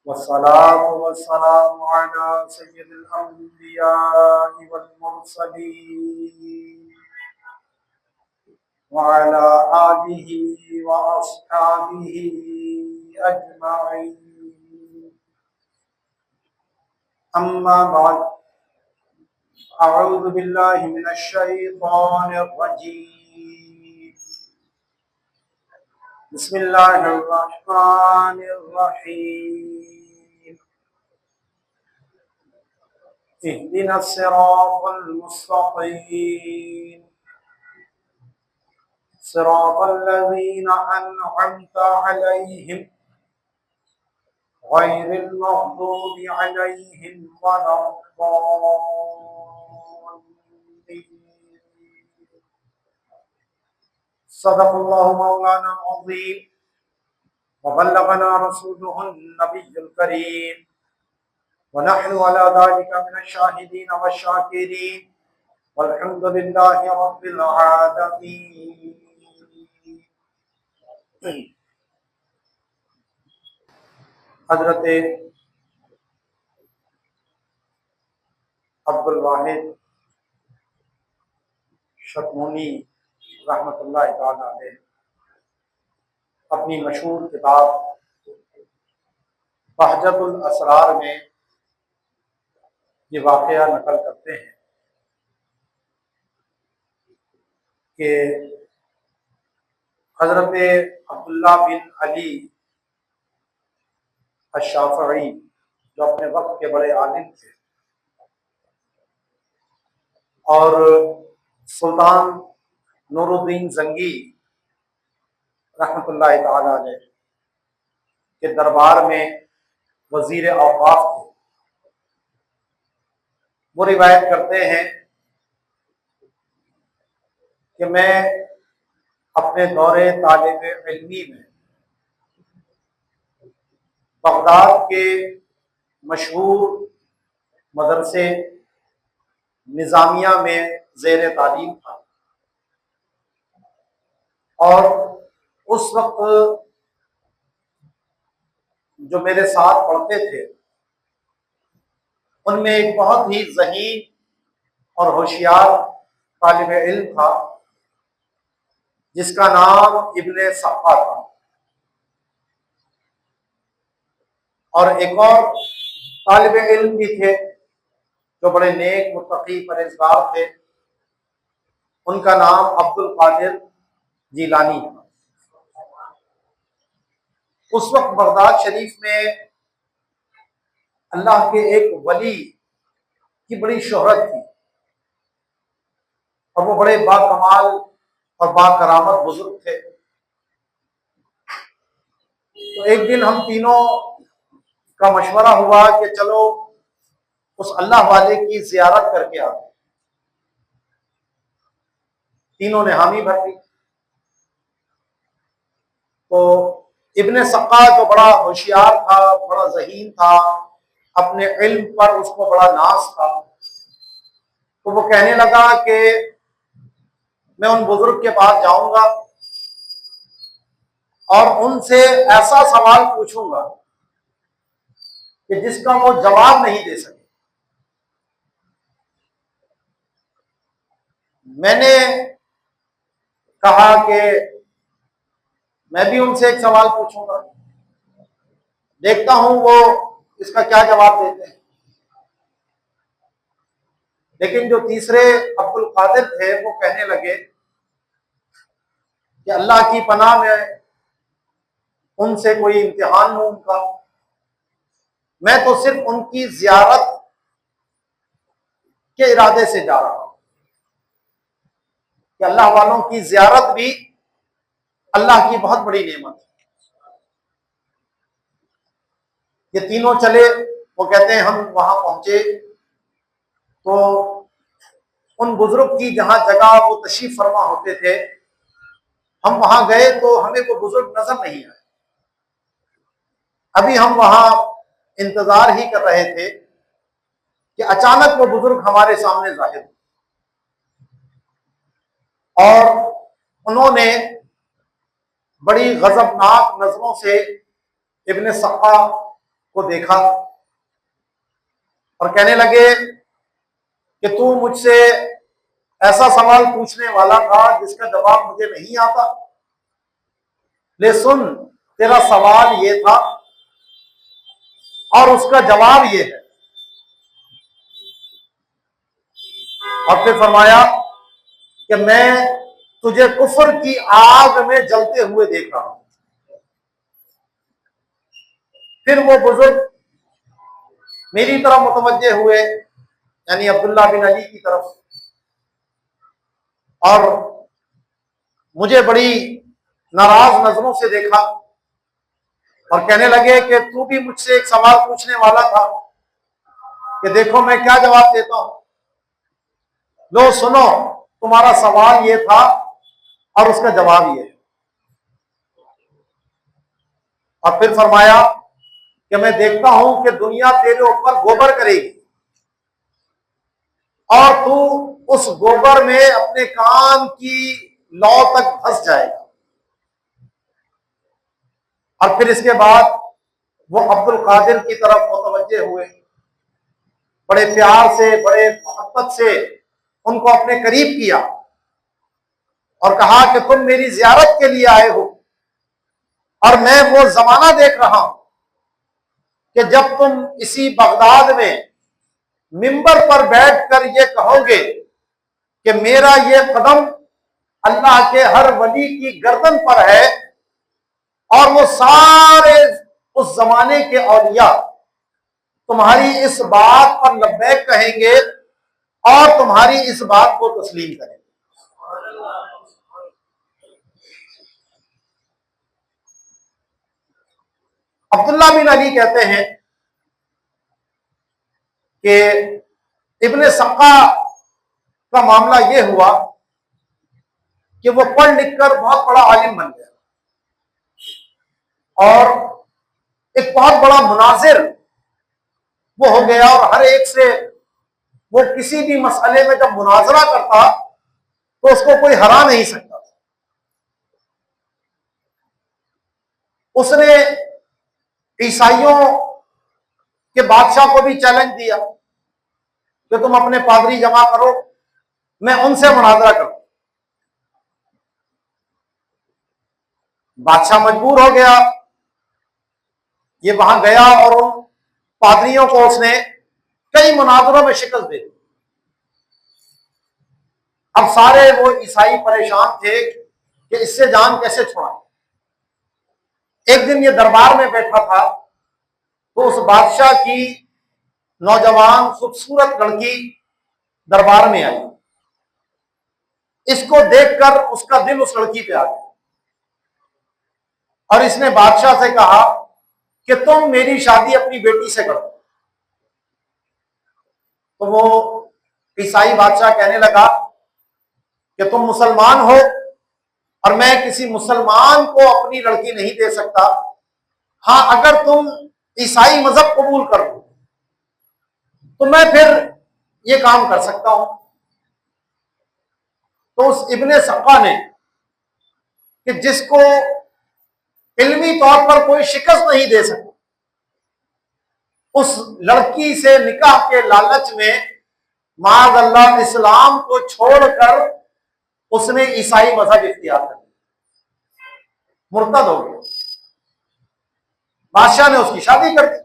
वस्सलातु वस्सलामु अला सय्यिदिल अंबियाइ वल मुरसलीन व अला आलिहि व अस्हाबिहि अजमाइन। अम्मा बाद, अऊज़ु बिल्लाहि मिनश शैतानिर रजीम। बिस्मिल्लाहिर रहमानिर रहीम। इहदिनस सिरातल मुस्तक़ीम, सिरातल लज़ीना अनअमता अलैहिम गैरिल मग़दूबि अलैहिम वलद्दाल्लीन। सदक़ल्लाहु मौलाना अज़ीम व बल्लगना रसूलुहुन नबियुल करीम व नहनु अला ज़ालिका मिनश शाहिदीन व शाकिरीन वल्हम्दुलिल्लाहि रब्बिल आलमीन। हज़रत अब्दुल वाहिद शतमूनी रहमतुल्लाहि तआला अलैह अपनी मशहूर किताब बहजतुल असरार में ये वाक़या नकल करते हैं कि हज़रत अब्दुल्ला बिन अली अश-शाफ़िई जो अपने वक्त के बड़े आलिम थे और सुल्तान नूरुद्दीन ज़ंगी रहमतुल्लाहि तआला अलैह के दरबार में वज़ीर औक़ाफ़ थे। वो रिवायत करते हैं कि मैं अपने दौरे तालिब इल्मी में बगदाद के मशहूर मदरसे निज़ामिया में ज़ेर तालीम था और उस वक्त जो मेरे साथ पढ़ते थे उनमें एक बहुत ही ज़हीन और होशियार तालिब इल्म था जिसका नाम इब्ने सफ़ा था और एक और तालिब इल्म भी थे जो बड़े नेक मुत्तकी परहेज़गार थे, उनका नाम अब्दुल कादिर जीलानी था। उस वक्त बगदाद शरीफ में अल्लाह के एक वली की बड़ी शोहरत थी और वो बड़े बाकमाल और बाकरामत बुजुर्ग थे। तो एक दिन हम तीनों का मशवरा हुआ कि चलो उस अल्लाह वाले की जियारत करके आते। तीनों ने हामी भर ली। तो इब्ने सक्का जो बड़ा होशियार था, बड़ा ज़हीन था, अपने इल्म पर उसको बड़ा नाज था, तो वो कहने लगा कि मैं उन बुजुर्ग के पास जाऊंगा और उनसे ऐसा सवाल पूछूंगा कि जिसका वो जवाब नहीं दे सके। मैंने कहा कि मैं भी उनसे एक सवाल पूछूंगा, देखता हूं वो इसका क्या जवाब देते हैं। लेकिन जो तीसरे अब्दुल कादिर थे वो कहने लगे कि अल्लाह की पनाह में उनसे कोई इम्तिहान हो उनका, मैं तो सिर्फ उनकी जियारत के इरादे से जा रहा हूं कि अल्लाह वालों की जियारत भी अल्लाह की बहुत बड़ी नेमत है। ये तीनों चले। वो कहते हैं हम वहां पहुंचे तो उन बुजुर्ग की जहां जगह वो तशरीफ फरमा होते थे, हम वहां गए तो हमें वो बुजुर्ग नजर नहीं आए। अभी हम वहां इंतजार ही कर रहे थे कि अचानक वो बुजुर्ग हमारे सामने जाहिर हुए और उन्होंने बड़ी गजबनाक नजरों से इब्ने सक्का को देखा और कहने लगे कि तू मुझसे ऐसा सवाल पूछने वाला था जिसका जवाब मुझे नहीं आता। ले सुन, तेरा सवाल ये था और उसका जवाब ये है। और फिर फरमाया कि मैं तुझे कुफर की आग में जलते हुए देख रहा हूं। फिर वो बुजुर्ग मेरी तरफ मुतवज्जे हुए, यानी अब्दुल्ला बिन अली की तरफ, और मुझे बड़ी नाराज नजरों से देखा और कहने लगे कि तू भी मुझसे एक सवाल पूछने वाला था कि देखो मैं क्या जवाब देता हूं। लो सुनो, तुम्हारा सवाल ये था और उसका जवाब ये है। और फिर फरमाया कि मैं देखता हूं कि दुनिया तेरे ऊपर गोबर करेगी और तू उस गोबर में अपने कान की लौ तक फंस जाएगा। और फिर इसके बाद वो अब्दुल कादिर की तरफ मुतवज्जे हुए, बड़े प्यार से, बड़े मोहब्बत से उनको अपने करीब किया और कहा कि तुम मेरी जियारत के लिए आए हो और मैं वो जमाना देख रहा हूं कि जब तुम इसी बगदाद में मिंबर पर बैठकर ये कहोगे कि मेरा ये कदम अल्लाह के हर वली की गर्दन पर है, और वो सारे उस जमाने के औलिया तुम्हारी इस बात पर लब्बैक कहेंगे और तुम्हारी इस बात को तस्लीम करेंगे। अब्दुल्ला बिन अली कहते हैं कि इब्ने सक्का का मामला यह हुआ कि वो पढ़ लिख कर बहुत बड़ा आलिम बन गया और एक बहुत बड़ा मुनाजिर वो हो गया, और हर एक से वो किसी भी मसले में जब मुनाजरा करता तो उसको कोई हरा नहीं सकता। उसने ईसाइयों के बादशाह को भी चैलेंज दिया कि तुम अपने पादरी जमा करो, मैं उनसे मुनाजरा करूं। बादशाह मजबूर हो गया, ये वहां गया और उन पादरियों को उसने कई मुनाजरों में शिकस्त दे दी। अब सारे वो ईसाई परेशान थे कि इससे जान कैसे छुड़ाएं। एक दिन ये दरबार में बैठा था तो उस बादशाह की नौजवान खूबसूरत लड़की दरबार में आई। इसको देखकर उसका दिल उस लड़की पे आ गया और इसने बादशाह से कहा कि तुम मेरी शादी अपनी बेटी से करो। तो वो ईसाई बादशाह कहने लगा कि तुम मुसलमान हो और मैं किसी मुसलमान को अपनी लड़की नहीं दे सकता। हाँ, अगर तुम ईसाई मजहब कबूल कर लो तो मैं फिर ये काम कर सकता हूं। तो उस इब्ने सक्का ने, कि जिसको इल्मी तौर पर कोई शिकस्त नहीं दे सकता, उस लड़की से निकाह के लालच में माज़ अल्लाह इस्लाम को छोड़कर उसने ईसाई मजहब इख्तियार कर लिया, मुर्तद हो गया। बादशाह ने उसकी शादी कर दी।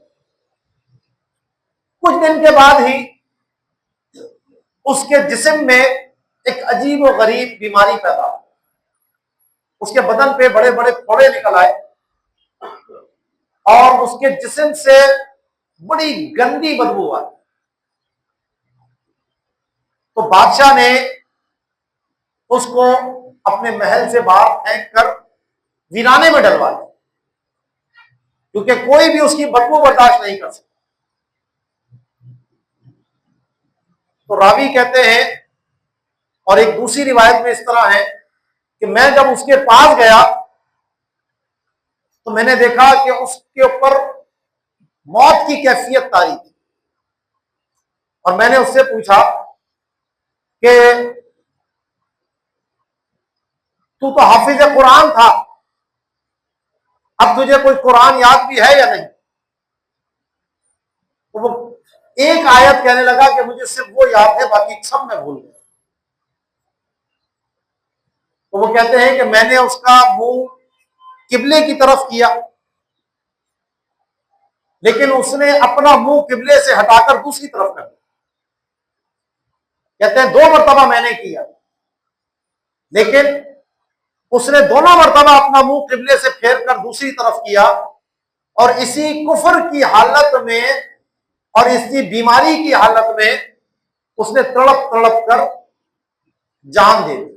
कुछ दिन के बाद ही उसके जिस्म में एक अजीब व गरीब बीमारी पैदा हुई। उसके बदन पे बड़े बड़े फोड़े निकल आए और उसके जिस्म से बड़ी गंदी बदबू आई। तो बादशाह ने उसको अपने महल से बाहर फेंक कर वीराने में डलवा दिया, क्योंकि कोई भी उसकी बदबू बर्दाश्त नहीं कर सकता। तो रावी कहते हैं, और एक दूसरी रिवायत में इस तरह है कि मैं जब उसके पास गया तो मैंने देखा कि उसके ऊपर मौत की कैफियत तारी थी। और मैंने उससे पूछा कि तू तो हाफिज कुरान था, अब तुझे कोई कुरान याद भी है या नहीं? तो वो एक आयत कहने लगा कि मुझे सिर्फ वो याद है, बाकी सब मैं भूल गया। तो वो कहते हैं कि मैंने उसका मुंह किबले की तरफ किया, लेकिन उसने अपना मुंह किबले से हटाकर दूसरी तरफ कर दिया। कहते हैं 2 मरतबा मैंने किया, लेकिन उसने दोनों मरतबा अपना मुंह किबले से फेर कर दूसरी तरफ किया, और इसी कुफर की हालत में और इसी बीमारी की हालत में उसने तड़प तड़प कर जान दे दी।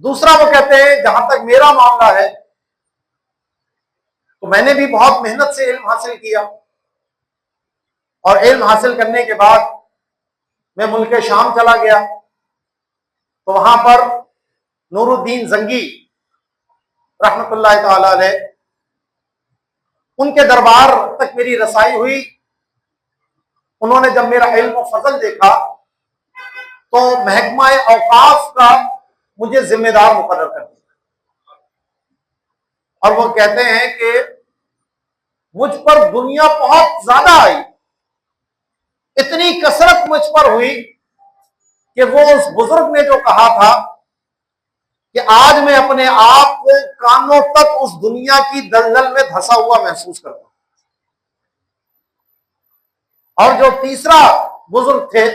दूसरा वो कहते हैं जहां तक मेरा मामला है तो मैंने भी बहुत मेहनत से इल्म हासिल किया, और इल्म हासिल करने के बाद मैं मुल्क शाम चला गया, तो वहां पर नूरुद्दीन जंगी रहमतुल्लाह ताला अलैह, उनके दरबार तक मेरी रसाई हुई। उन्होंने जब मेरा इल्म फजल देखा तो महकमा औकाफ का मुझे जिम्मेदार मुकर्रर कर दिया, और वो कहते हैं कि मुझ पर दुनिया बहुत ज्यादा आई, इतनी कसरत मुझ पर हुई कि वो उस बुजुर्ग ने जो कहा था कि आज मैं अपने आप को कानों तक उस दुनिया की दलदल में धंसा हुआ महसूस करता हूं। और जो तीसरा बुजुर्ग थे,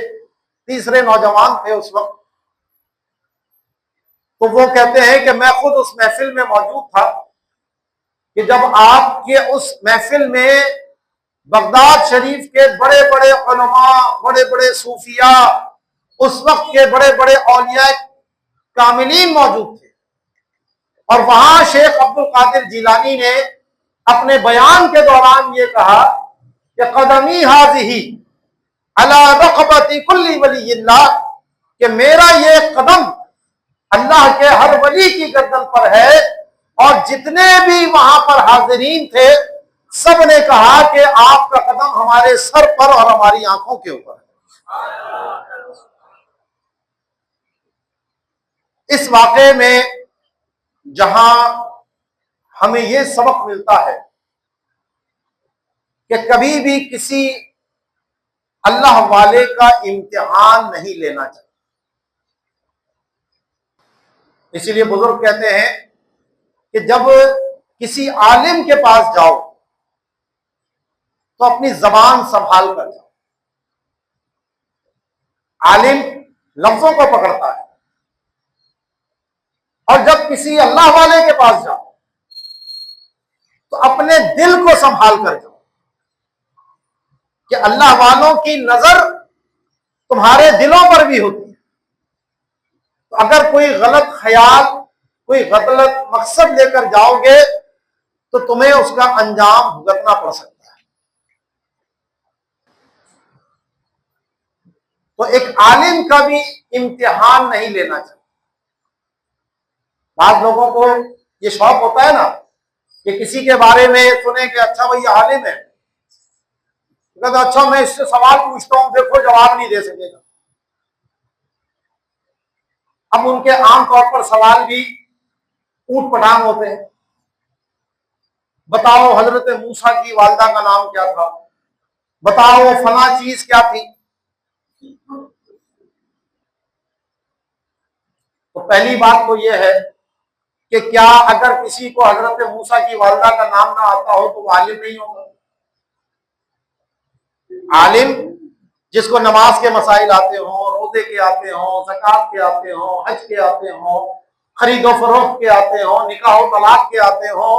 तीसरे नौजवान थे उस वक्त, तो वो कहते हैं कि मैं खुद उस महफिल में मौजूद था कि जब आपके उस महफिल में बगदाद शरीफ के बड़े बड़े उलमा, बड़े बड़े सूफिया, उस वक्त के बड़े बड़े औलिया कामिलीन मौजूद थे, और वहां शेख अब्दुल कादिर जिलानी ने अपने बयान के दौरान ये कहा कि कदमी हाज़िही अला रक़बती कुल्ली वलिय्यिल्लाह, कि मेरा ये कदम अल्लाह के हर वली की गर्दन पर है। और जितने भी वहां पर हाजिरीन थे सब ने कहा कि आपका कदम हमारे सर पर और हमारी आंखों के ऊपर है। इस वाक़े में जहां हमें यह सबक मिलता है कि कभी भी किसी अल्लाह वाले का इम्तिहान नहीं लेना चाहिए। इसीलिए बुजुर्ग कहते हैं कि जब किसी आलिम के पास जाओ तो अपनी जबान संभाल कर जाओ। आलिम लफ्जों को पकड़ता है, और जब किसी अल्लाह वाले के पास जाओ तो अपने दिल को संभाल कर जाओ, कि अल्लाह वालों की नजर तुम्हारे दिलों पर भी होती है। तो अगर कोई गलत ख्याल, कोई गलत मकसद लेकर जाओगे तो तुम्हें उसका अंजाम भुगतना पड़ सकता है। तो एक आलिम का भी इम्तिहान नहीं लेना चाहिए। बाद लोगों को ये शौक होता है ना कि किसी के बारे में सुने कि अच्छा भाई ये आलिम है, तो अच्छा मैं इससे सवाल पूछता हूं, देखो जवाब नहीं दे सकेगा। अब उनके आमतौर पर सवाल भी ऊट पटांग होते हैं। बताओ हजरत मूसा की वालिदा का नाम क्या था, बताओ फला चीज क्या थी। तो पहली बात तो यह है कि क्या अगर किसी को हजरत मूसा की वालिदा का नाम ना आता हो तो वो आलिम नहीं होगा? आलिम जिसको नमाज के मसाइल आते हों, रोजे के आते हों, ज़कात के आते हों, हज के आते हों, खरीदो फरोख्त के आते हों, निकाह तलाक के आते हों,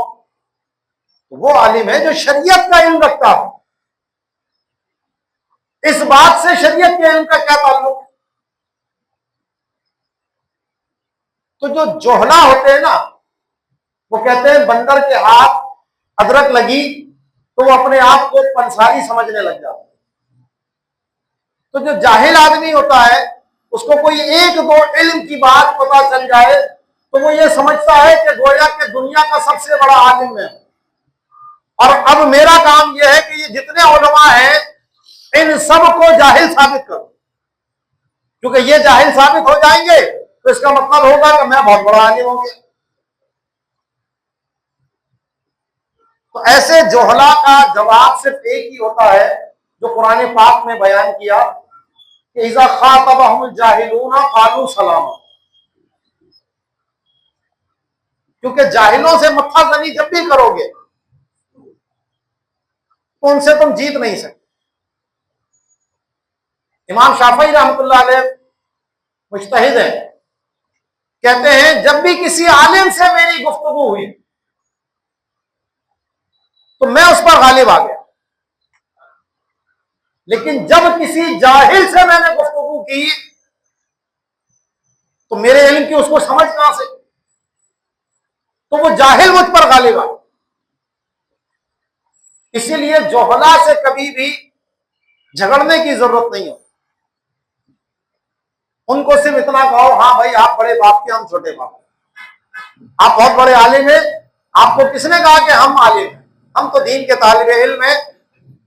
वो आलिम है जो शरीयत का इल्म रखता हो। इस बात से शरीयत के इल्म का क्या ताल्लुक? तो जो जोहला होते हैं ना, वो कहते हैं बंदर के हाथ अदरक लगी तो वो अपने आप को पंसारी समझने लग जाता है। तो जो जाहिल आदमी होता है उसको कोई एक दो इल्म की बात पता चल जाए तो वो ये समझता है कि गोया के दुनिया का सबसे बड़ा आलिम है। और अब मेरा काम यह है कि ये जितने उलमा हैं इन सब को जाहिल साबित करो, क्योंकि ये जाहिल साबित हो जाएंगे तो इसका मतलब होगा कि मैं बहुत बड़ा आलिम हो गया। तो ऐसे जोहला का जवाब सिर्फ एक ही होता है जो कुरान पाक में बयान किया कि इज़ा खातबहुमुल जाहिलूना क़ालू सलामा, क्योंकि जाहिलों से मत्था जनी जब भी करोगे तो उनसे तुम जीत नहीं सकते। इमाम शाफई रहमतुल्लाह अलैह मुज्तहिद है, कहते हैं जब भी किसी आलिम से मेरी गुफ्तगू हुई तो मैं उस पर गालिब आ गया, लेकिन जब किसी जाहिल से मैंने गुफ्तगू की तो मेरे इल्म की उसको समझ कहां से, तो वो जाहिल मुझ पर गालिब आ। इसीलिए जोहला से कभी भी झगड़ने की जरूरत नहीं हो, उनको सिर्फ इतना कहो हाँ भाई आप बड़े बाप के हम छोटे बाप, आप बहुत बड़े आलिम हैं, आपको किसने कहा कि हम आलिम हैं, हम तो दीन के तालिबे इल्म हैं,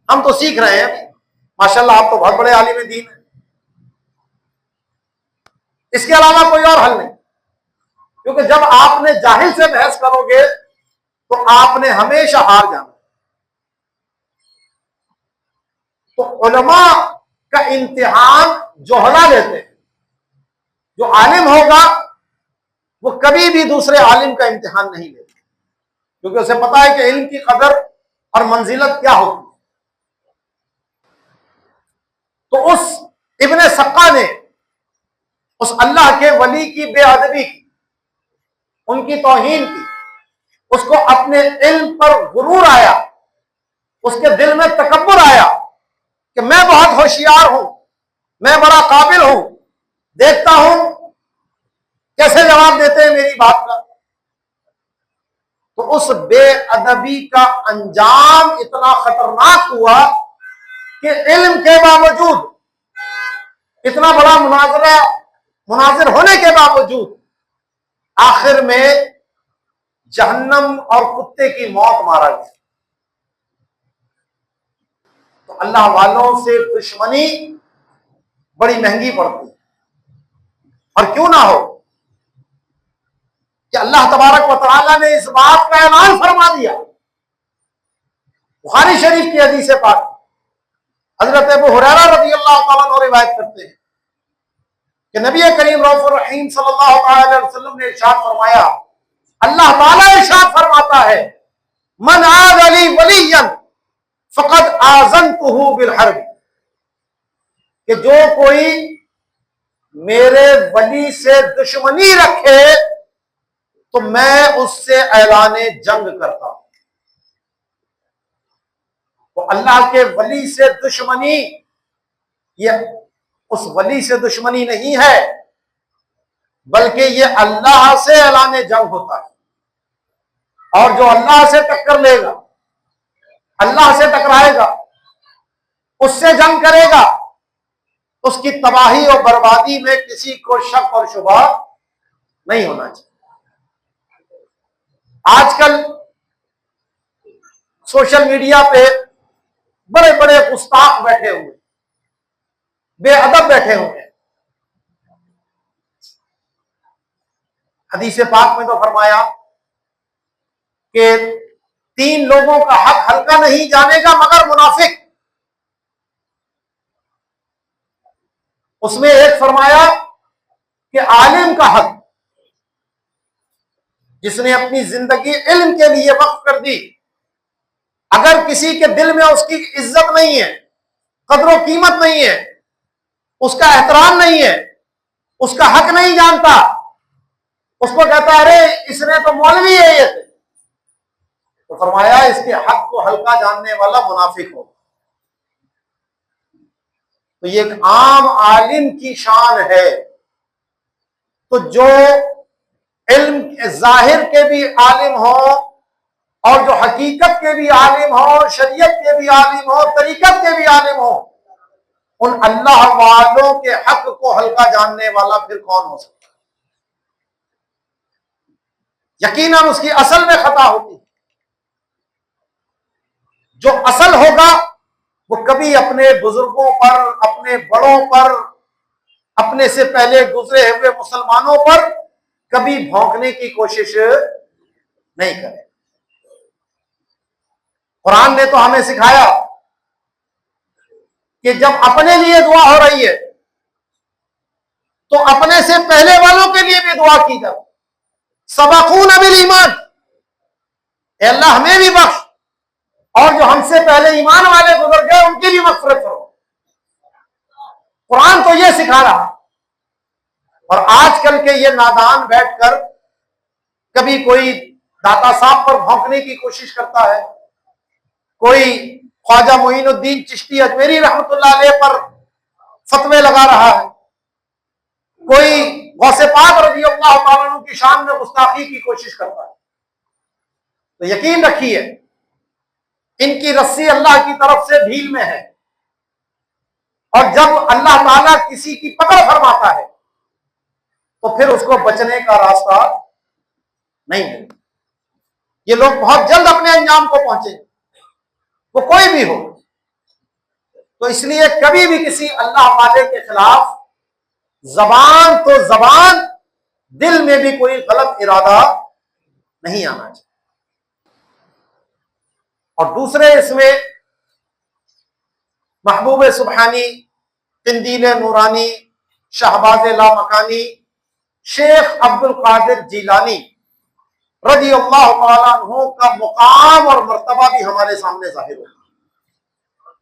हम तो सीख रहे हैं, माशाल्लाह आप तो बहुत बड़े आलिम दीन है। इसके अलावा कोई और हल नहीं, क्योंकि जब आपने जाहिल से बहस करोगे तो आपने हमेशा हार जाना। तो उलमा का इम्तिहान जोहला लेते हैं, जो आलिम होगा वो कभी भी दूसरे आलिम का इम्तिहान नहीं लेते, क्योंकि उसे पता है कि इल्म की कदर और मंजिलत क्या होती है। तो उस इब्ने सक्का ने उस अल्लाह के वली की बेअदबी की, उनकी तौहीन की, उसको अपने इल्म पर गुरूर आया, उसके दिल में तकब्बुर आया कि मैं बहुत होशियार हूं, मैं बड़ा काबिल हूं, देखता हूं कैसे जवाब देते हैं मेरी बात का। तो उस बेअदबी का अंजाम इतना खतरनाक हुआ कि इल्म के बावजूद, इतना बड़ा मुनाजिर होने के बावजूद आखिर में जहन्नम और कुत्ते की मौत मारा गया। तो अल्लाह वालों से दुश्मनी बड़ी महंगी पड़ती है, और क्यों ना हो कि अल्लाह तबारक व तआला ने इस बात का ऐलान फरमा दिया। बुखारी शरीफ की हदीस पाक हजरत अबू हुरैरा रज़ी अल्लाह तआला अन्हु रिवायत करते हैं कि नबी करीम रऊफ़ुर रहीम सल्लल्लाहु अलैहि वसल्लम ने इरशाद फरमाया, अल्लाह ताला इरशाद फरमाता है, मन आज़ अली वलियन फ़क़द आज़नतुहु बिल हर्ब, कि जो कोई मेरे वली से दुश्मनी रखे तो मैं उससे ऐलाने जंग करता हूं। तो अल्लाह के वली से दुश्मनी, ये उस वली से दुश्मनी नहीं है, बल्कि ये अल्लाह से ऐलाने जंग होता है। और जो अल्लाह से टक्कर लेगा, अल्लाह से टकराएगा, उससे जंग करेगा, उसकी तबाही और बर्बादी में किसी को शक और शुबा नहीं होना चाहिए। आजकल सोशल मीडिया पे बड़े बड़े गुस्ताख बैठे हुए, बेअदब बैठे हुए। हदीस पाक में तो फरमाया कि 3 लोगों का हक हल्का नहीं जानेगा मगर मुनाफिक। उसमें एक फरमाया कि आलिम का हक, जिसने अपनी जिंदगी इल्म के लिए वक्फ कर दी, अगर किसी के दिल में उसकी इज्जत नहीं है, कदर कीमत नहीं है, उसका एहतराम नहीं है, उसका हक नहीं जानता, उसको कहता है अरे इसने तो मौलवी है ये, तो फरमाया इसके हक को हल्का जानने वाला मुनाफिक हो। तो ये एक आम आलिम की शान है। तो जो इल्म जाहिर के भी आलिम हो और जो हकीकत के भी आलिम हो, शरीयत के भी आलिम हो, तरीकत के भी आलिम हो, उन अल्लाह वालों के हक को हल्का जानने वाला फिर कौन हो सकता है? यकीनन उसकी असल में खता होगी। जो असल होगा वो कभी अपने बुजुर्गों पर, अपने बड़ों पर, अपने से पहले गुजरे हुए मुसलमानों पर कभी भौंकने की कोशिश नहीं करे। कुरान ने तो हमें सिखाया कि जब अपने लिए दुआ हो रही है तो अपने से पहले वालों के लिए भी दुआ की जाए। सबकून बिल ईमान, अल्लाह हमें भी बख्श और जो हमसे पहले ईमान वाले गुजर गए उनकी भी मग़फ़िरत करो। कुरान तो ये सिखा रहा। और आजकल के ये नादान बैठकर कभी कोई दाता साहब पर भौंकने की कोशिश करता है, कोई ख्वाजा मोइनुद्दीन चिश्ती अजमेरी रहमतुल्लाह अलैह पर फतवे लगा रहा है, कोई गौसे पाक रज़ी अल्लाह तआला अन्हु की शान में गुस्ताखी की कोशिश करता है। तो यकीन रखिए इनकी रस्सी अल्लाह की तरफ से ढील में है, और जब अल्लाह ताला किसी की पकड़ फरमाता है तो फिर उसको बचने का रास्ता नहीं है। ये लोग बहुत जल्द अपने अंजाम को पहुंचेंगे, वो कोई भी हो। तो इसलिए कभी भी किसी अल्लाह वाले के खिलाफ जबान तो जबान, दिल में भी कोई गलत इरादा नहीं आना चाहिए। और दूसरे इसमें महबूब सुबहानी, तिंदील नूरानी, शहबाज लामकानी, शेख अब्दुल कादिर जीलानी रज़ी अल्लाह तआला अन्हु का मुकाम और मर्तबा भी हमारे सामने जाहिर होता है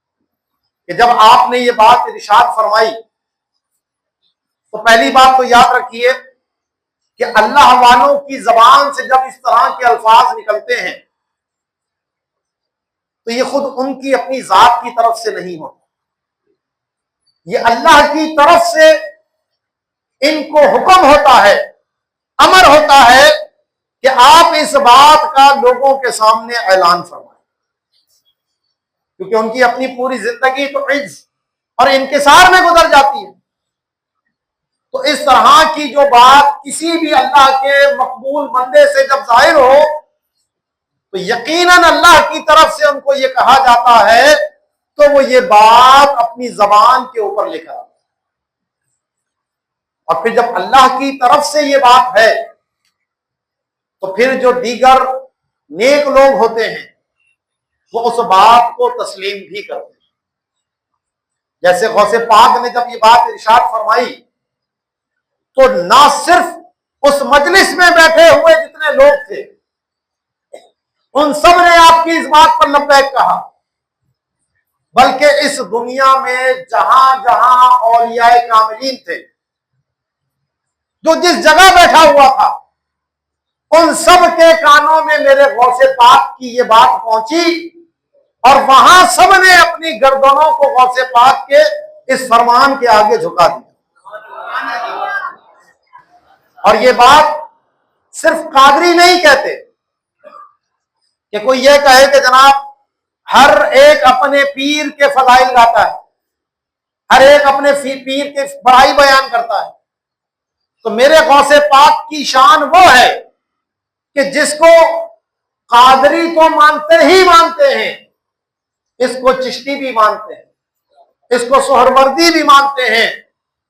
कि जब आपने ये बात इरशाद फरमाई तो पहली बात तो याद रखिए कि अल्लाह वालों की जबान से जब इस तरह के अल्फाज निकलते हैं तो ये खुद उनकी अपनी जात की तरफ से नहीं होता, ये अल्लाह की तरफ से इनको हुक्म होता है, अमर होता है कि आप इस बात का लोगों के सामने ऐलान फरमाएं, क्योंकि उनकी अपनी पूरी जिंदगी तो इज्ज और इंकिसार में गुजर जाती है। तो इस तरह की जो बात किसी भी अल्लाह के मकबूल बंदे से जब जाहिर हो तो यकीनन अल्लाह की तरफ से उनको ये कहा जाता है तो वो ये बात अपनी जबान के ऊपर लेकर आता है। और फिर जब अल्लाह की तरफ से ये बात है तो फिर जो दीगर नेक लोग होते हैं वो उस बात को तस्लीम भी करते हैं। जैसे गौसे पाक ने जब ये बात इरशाद फरमाई तो ना सिर्फ उस मजलिस में बैठे हुए जितने लोग थे उन सब ने आपकी इस बात पर लब्बैक कहा, बल्कि इस दुनिया में जहां जहां औलियाए कामिलीन थे, जो जिस जगह बैठा हुआ था, उन सब के कानों में मेरे गौसे पाक की ये बात पहुंची और वहां सब ने अपनी गर्दनों को गौसे पाक के इस फरमान के आगे झुका दिया। और ये बात सिर्फ कादरी नहीं कहते कि कोई ये कहे कि जनाब हर एक अपने पीर के फजाइल गाता है, हर एक अपने पीर के बड़ाई बयान करता है। तो मेरे गौसे पाक की शान वो है कि जिसको कादरी तो मानते ही मानते हैं, इसको चिश्ती भी मानते हैं, इसको सोहरवर्दी भी मानते हैं,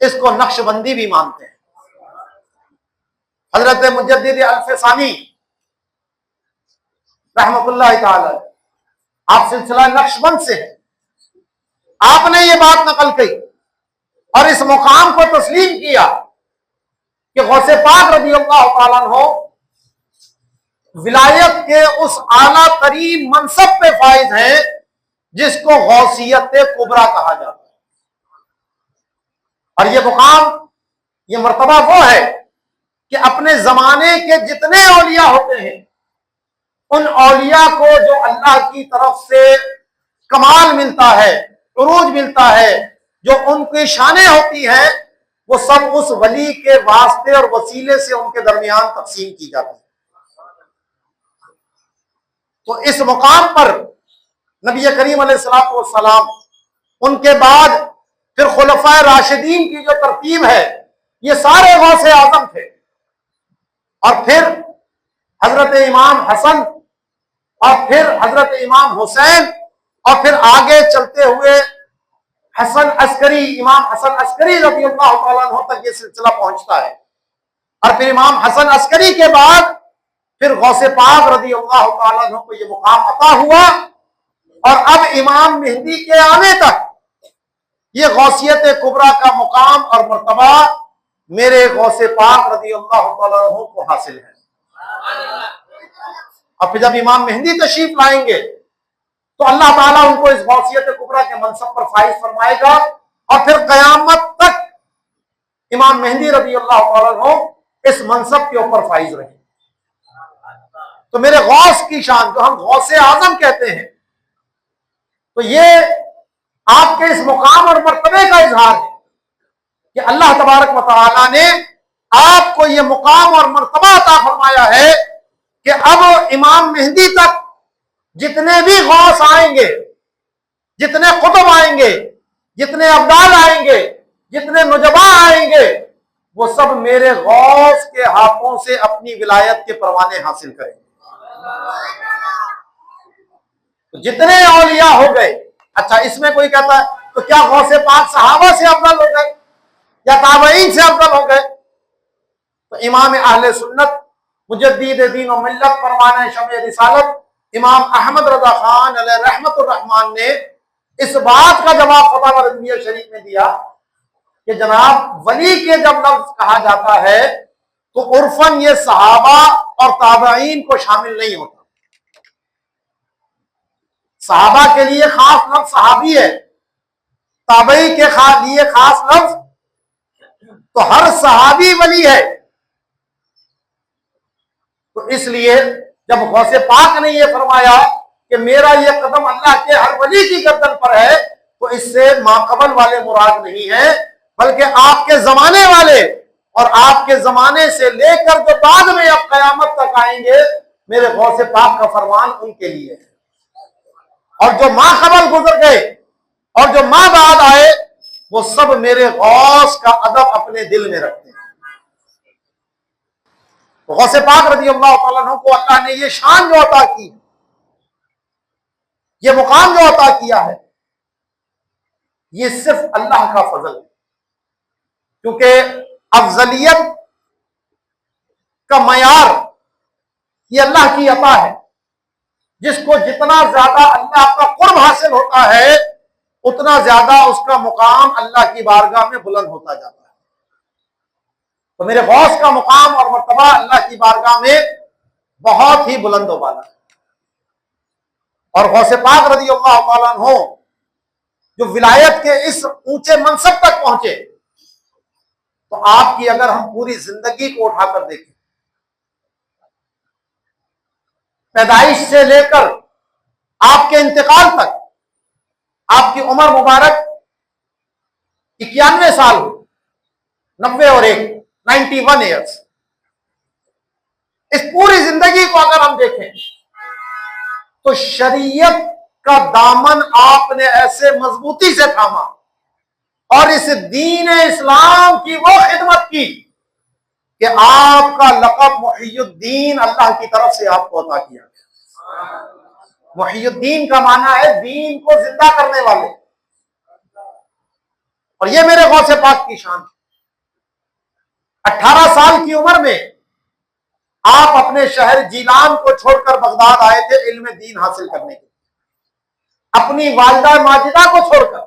इसको नक्शबंदी भी मानते हैं। हजरत मुजद्दिद अल-फसानी रहमतुल्लाह ताला, आप सिलसिला नक्शबंद से हैं, आपने ये बात नकल की और इस मुकाम को तस्लीम किया कि गौसे पाक रज़ी अल्लाह तआला अन्हु विलायत के उस आला तरीन मनसब पे फाइज हैं जिसको गौसियत कुबरा कहा जाता है। और ये मुकाम, ये मर्तबा वो है कि अपने जमाने के जितने औलिया होते हैं उन औलिया को जो अल्लाह की तरफ से कमाल मिलता है, उरूज मिलता है, जो उनकी शानें होती हैं, वो सब उस वली के वास्ते और वसीले से उनके दरमियान तकसीम की जाती है। तो इस मुकाम पर नबी करीम अलैहिस्सलातु वस्सलाम, उनके बाद फिर खुलफाए राशिदीन की जो तरतीब है, ये सारे गौसे आजम थे। और फिर हजरत इमाम हसन और फिर हजरत इमाम हुसैन और फिर आगे चलते हुए हसन अस्करी, इमाम हसन अस्करी रज़ी अल्लाह तआला अन्हु तक ये सिलसिला पहुंचता है। और फिर इमाम हसन अस्करी के बाद फिर गौसे पाक रज़ी अल्लाह तआला अन्हु को ये मुकाम अता हुआ और अब इमाम मेहदी के आने तक ये गौसियत कुबरा का मुकाम और मर्तबा मेरे गौसे पाक रज़ी अल्लाह तआला अन्हु को हासिल है। अब जब इमाम मेहदी तशरीफ लाएंगे तो अल्लाह ताला उनको इस गौसियत कुबरा के मनसब पर फाइज फरमाएगा और फिर कयामत तक इमाम मेहदी रज़ी अल्लाह तआला अन्हु इस मनसब के ऊपर फाइज रहे। तो मेरे गौस की शान, जो हम गौसे आजम कहते हैं, तो ये आपके इस मुकाम और मर्तबे का इजहार है कि अल्लाह तबारक व तआला ने आपको ये मुकाम और मर्तबा अता फरमाया है कि अब इमाम मेहदी तक जितने भी गौस आएंगे, जितने कुतुब आएंगे, जितने अब्दाल आएंगे, जितने नुजबा आएंगे, वो सब मेरे गौस के हाथों से अपनी विलायत के परवाने हासिल करेंगे। तो जितने औलिया हो गए, अच्छा इसमें कोई कहता है तो क्या गौसे पाक सहाबा से अफजल हो गए या ताबईन से अफजल हो गए? तो इमाम अहले सुन्नत मुजद्दिद दीन और मिल्लत परवाने शमे रिसालत इमाम अहमद रजा खान अलैहि रहमतुर रहमान ने इस बात का जवाब फतवा रज़विया शरीफ में दिया कि जनाब वली के जब लफ्ज कहा जाता है तो उर्फन ये सहाबा और ताबईन को शामिल नहीं होता। सहाबा के लिए खास लफ्ज सहाबी है, ताबई के लिए खास लफ्ज, तो हर सहाबी वली है। तो इसलिए जब गौसे पाक ने यह फरमाया कि मेरा यह कदम अल्लाह के हर वली की गर्दन पर है, तो इससे माकबल वाले मुराद नहीं है, बल्कि आपके जमाने वाले और आपके जमाने से लेकर जो बाद में अब कयामत तक आएंगे, मेरे गौसे पाक का फरमान उनके लिए है। और जो माकबल गुजर गए और जो मां बाद आए, वो सब मेरे गौस का अदब अपने दिल में रखते हैं। तो गौसे पाक रज़ी अल्लाह तआला अन्हु को अल्लाह ने ये शान जो अता की, ये मुकाम जो अता किया है, ये सिर्फ अल्लाह का फजल है। क्योंकि अफजलियत का मयार ये अल्लाह की अता है। जिसको जितना ज्यादा अल्लाह का कुर्ब हासिल होता है, उतना ज्यादा उसका मुकाम अल्लाह की बारगाह में बुलंद होता जाता है। तो मेरे गौस का मुकाम और मर्तबा अल्लाह की बारगाह में बहुत ही बुलंद वाला है। और गौसे पाक रज़ी अल्लाह तआला अन्हु जो विलायत के इस ऊंचे मनसब तक पहुंचे, तो आपकी अगर हम पूरी जिंदगी को उठाकर देखें, पैदाइश से लेकर आपके इंतकाल तक, आपकी उम्र मुबारक 91 साल, 90 और 1 91 ईयर्स, इस पूरी जिंदगी को अगर हम देखें तो शरीयत का दामन आपने ऐसे मजबूती से थामा और इस दीन इस्लाम की वो खिदमत की कि आपका लक़ब मुहियुद्दीन अल्लाह की तरफ से आपको अता किया गया। मुहियुद्दीन का माना है दीन को जिंदा करने वाले, और ये मेरे गौसे पाक की शान। 18 साल की उम्र में आप अपने शहर जीलान को छोड़कर बगदाद आए थे इल्म दीन हासिल करने के लिए, अपनी वालिदा माजिदा को छोड़कर,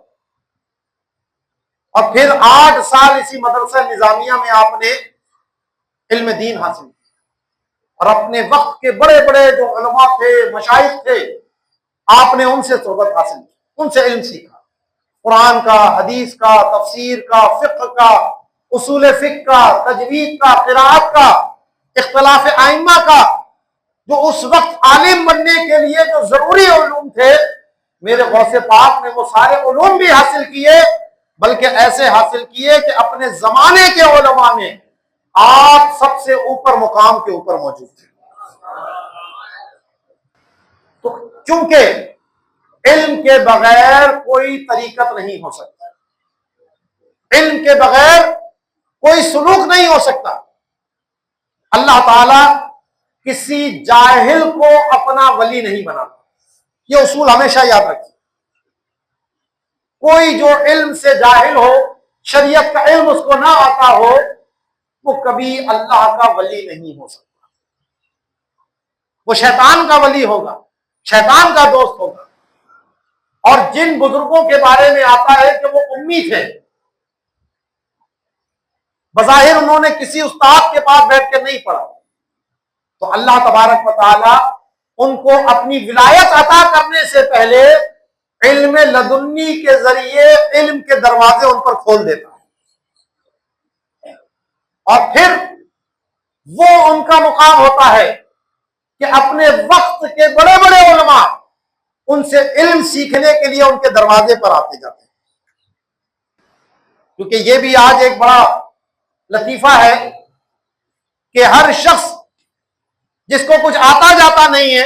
और फिर 8 साल इसी मदरसा निजामिया में आपने इल्म दीन हासिल किया। और अपने वक्त के बड़े बड़े जो उलमा थे, मशाइख थे, आपने उनसे सोहबत हासिल की, उनसे इल्म सीखा, कुरान का, हदीस का, तफसीर का, फिक्र का, उसूल फिक्र का, तजवीद का, क़िराअत का, इख्तिलाफ आइम्मा का, जो उस वक्त आलिम बनने के लिए जो जरूरी उलूम थे, मेरे गौसे पाक ने वो सारे उलूम भी हासिल किए, बल्कि ऐसे हासिल किए कि अपने जमाने के उलमा में आप सबसे ऊपर मुकाम के ऊपर मौजूद थे। तो क्योंकि इल्म के बगैर कोई तरीकत नहीं हो सकता, इल्म के बगैर कोई सुलूक नहीं हो सकता। अल्लाह ताला किसी जाहिल को अपना वली नहीं बनाता, यह उसूल हमेशा याद रखिए। कोई जो इल्म से जाहिल हो, शरीयत का इल्म उसको ना आता हो, वो कभी अल्लाह का वली नहीं हो सकता। वो शैतान का वली होगा, शैतान का दोस्त होगा। और जिन बुजुर्गों के बारे में आता है कि वो उम्मी थे, बज़ाहिर उन्होंने किसी उस्ताद के पास बैठ कर नहीं पढ़ा, तो अल्लाह तबारक व तआला उनको अपनी विलायत अता करने से पहले इल्म लदुन्नी के जरिए इल्म के दरवाजे उन पर खोल देता है, और फिर वो उनका मुकाम होता है कि अपने वक्त के बड़े बड़े उलमा उनसे इल्म सीखने के लिए उनके दरवाजे पर आते जाते हैं। क्योंकि ये भी आज एक बड़ा लतीफा है कि हर शख्स जिसको कुछ आता जाता नहीं है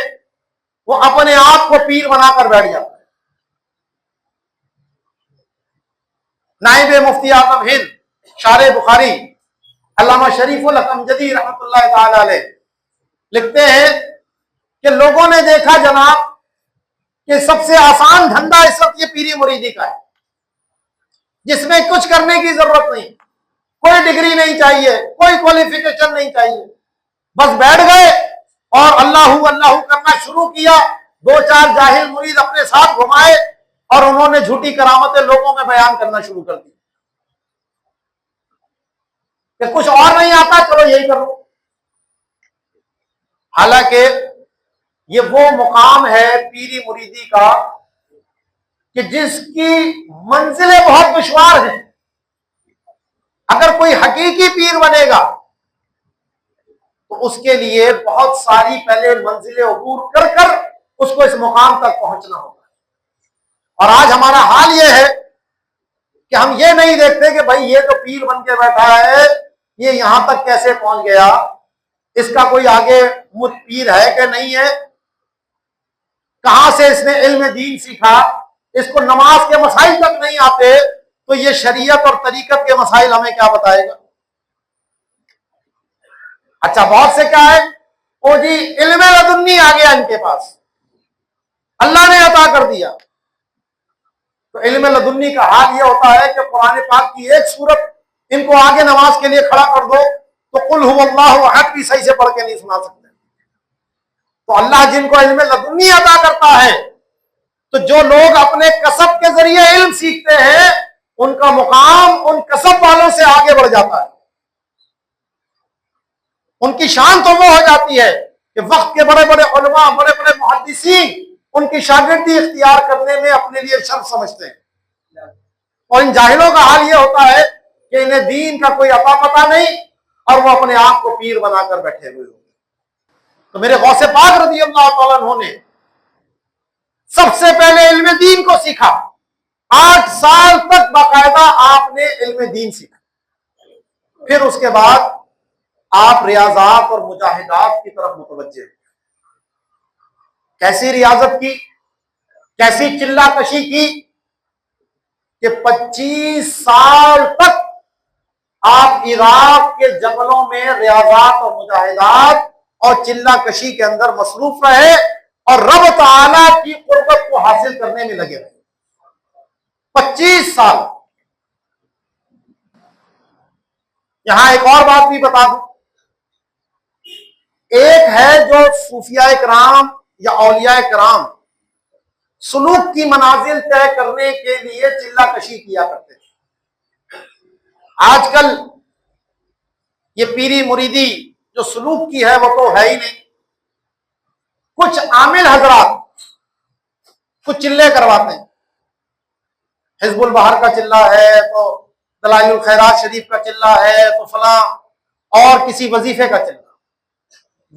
वो अपने आप को पीर बनाकर बैठ जाता है। नाइब मुफ्ती आजम हिंद शारे बुखारी अल्लामा शरीफुल अकमजदी रहमतुल्लाह ताला अलैह लिखते हैं कि लोगों ने देखा जनाब कि सबसे आसान धंधा इस वक्त ये पीरी मुरीदी का है, जिसमें कुछ करने की जरूरत नहीं, कोई डिग्री नहीं चाहिए, कोई क्वालिफिकेशन नहीं चाहिए, बस बैठ गए और अल्लाहू अल्लाहू करना शुरू किया। दो चार जाहिल मुरीद अपने साथ घुमाए और उन्होंने झूठी करामतें लोगों में बयान करना शुरू कर दी कि कुछ और नहीं आता, चलो यही करो। हालांकि ये वो मुकाम है पीरी मुरीदी का कि जिसकी मंजिलें बहुत दुश्वार हैं। अगर कोई हकीकी पीर बनेगा तो उसके लिए बहुत सारी पहले मंजिलें अबूर कर कर उसको इस मुकाम तक पहुंचना होगा। और आज हमारा हाल यह है कि हम ये नहीं देखते कि भाई ये जो पीर बन के बैठा है ये यहां तक कैसे पहुंच गया, इसका कोई आगे मुझ पीर है कि नहीं है, कहां से इसने इल्म दीन सीखा, इसको नमाज के मसाइल तक नहीं आते तो ये शरीयत और तरीकत के मसाइल हमें क्या बताएगा। अच्छा, बहुत से क्या है, ओ जी इल्म लदुन्नी आ गया इनके पास, अल्लाह ने अता कर दिया। तो इल्म लदुन्नी का हाल यह होता है कि कुरान पाक की एक सूरत इनको आगे नमाज के लिए खड़ा कर दो तो कुल हुवल्लाहु अहद भी सही से पढ़ के नहीं सुना सकते। तो अल्लाह जिनको इल्म लदुन्नी अता करता है, तो जो लोग अपने कसब के जरिए इल्म सीखते हैं उनका मुकाम उन कसब वालों से आगे बढ़ जाता है। उनकी शान तो वो हो जाती है कि वक्त के बड़े बड़े उलमा, बड़े बड़े मुहद्दिसीन उनकी शागिर्दी इख्तियार करने में अपने लिए शर्त समझते हैं। और इन जाहिलों का हाल ये होता है कि इन्हें दीन का कोई अता पता नहीं और वो अपने आप को पीर बनाकर बैठे हुए होंगे। तो मेरे गौसे पाक रज़ी अल्लाह तआला अन्हु ने सबसे पहले इल्म दीन को सीखा। 8 साल तक बाकायदा आपने इल्म दीन सीखा। फिर उसके बाद आप रियाजात और मुजाहिदात की तरफ मुतवज्जे। कैसी रियाजत की, कैसी चिल्ला कशी की कि 25 साल तक आप इराक के जंगलों में रियाजात और मुजाहिदात और चिल्ला कशी के अंदर मसरूफ रहे और रब ताला की कुर्बत को हासिल करने में लगे रहे। 25 साल। यहां एक और बात भी बता दूं, एक है जो सूफिया कराम या औलिया कराम सुलूक की मनाजिल तय करने के लिए चिल्ला कशी किया करते थे। आजकल ये पीरी मुरीदी जो सुलूक की है वो तो है ही नहीं। कुछ आमिल हजरात कुछ चिल्ले करवाते हैं, हिजबुल बहर का चिल्ला है तो दलाइलुल खैरात शरीफ का चिल्ला है तो फला और किसी वजीफे का चिल्ला।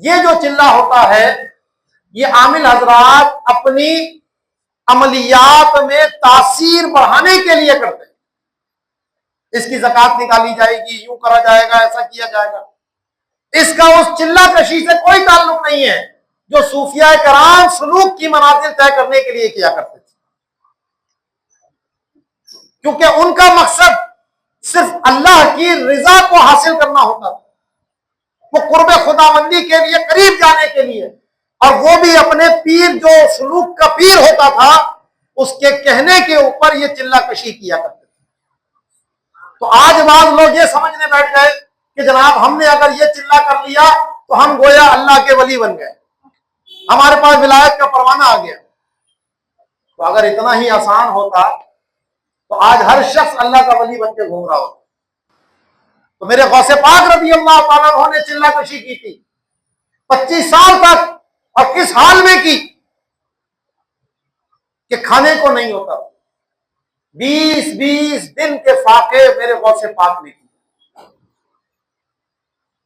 ये जो चिल्ला होता है ये आमिल हजरात अपनी अमलियात में तासीर बढ़ाने के लिए करते हैं। इसकी ज़कात निकाली जाएगी, यूं करा जाएगा, ऐसा किया जाएगा। इसका उस चिल्ला कशी से कोई ताल्लुक नहीं है जो सूफिया कराम सुलूक की मनाजिल तय करने के लिए किया करते थे। क्योंकि उनका मकसद सिर्फ अल्लाह की रिजा को हासिल करना होता था, वो कुर्बे खुदाबंदी के लिए करीब जाने के लिए, और वो भी अपने पीर जो सुलूक का पीर होता था उसके कहने के ऊपर ये चिल्ला कशी किया करते थे। तो आज बाद लोग ये समझने बैठ गए कि जनाब हमने अगर ये चिल्ला कर लिया तो हम गोया अल्लाह के वली बन गए, हमारे पास विलायत का परवाना आ गया। तो अगर इतना ही आसान होता तो आज हर शख्स अल्लाह का वली बन के घूम रहा होता। तो मेरे गौसे पाक रज़ी अल्लाह तआला अन्हु ने चिल्ला कशी की थी 25 साल तक, और किस हाल में की कि खाने को नहीं होता। 20-20 दिन के फाके मेरे गौसे पाक ने किए,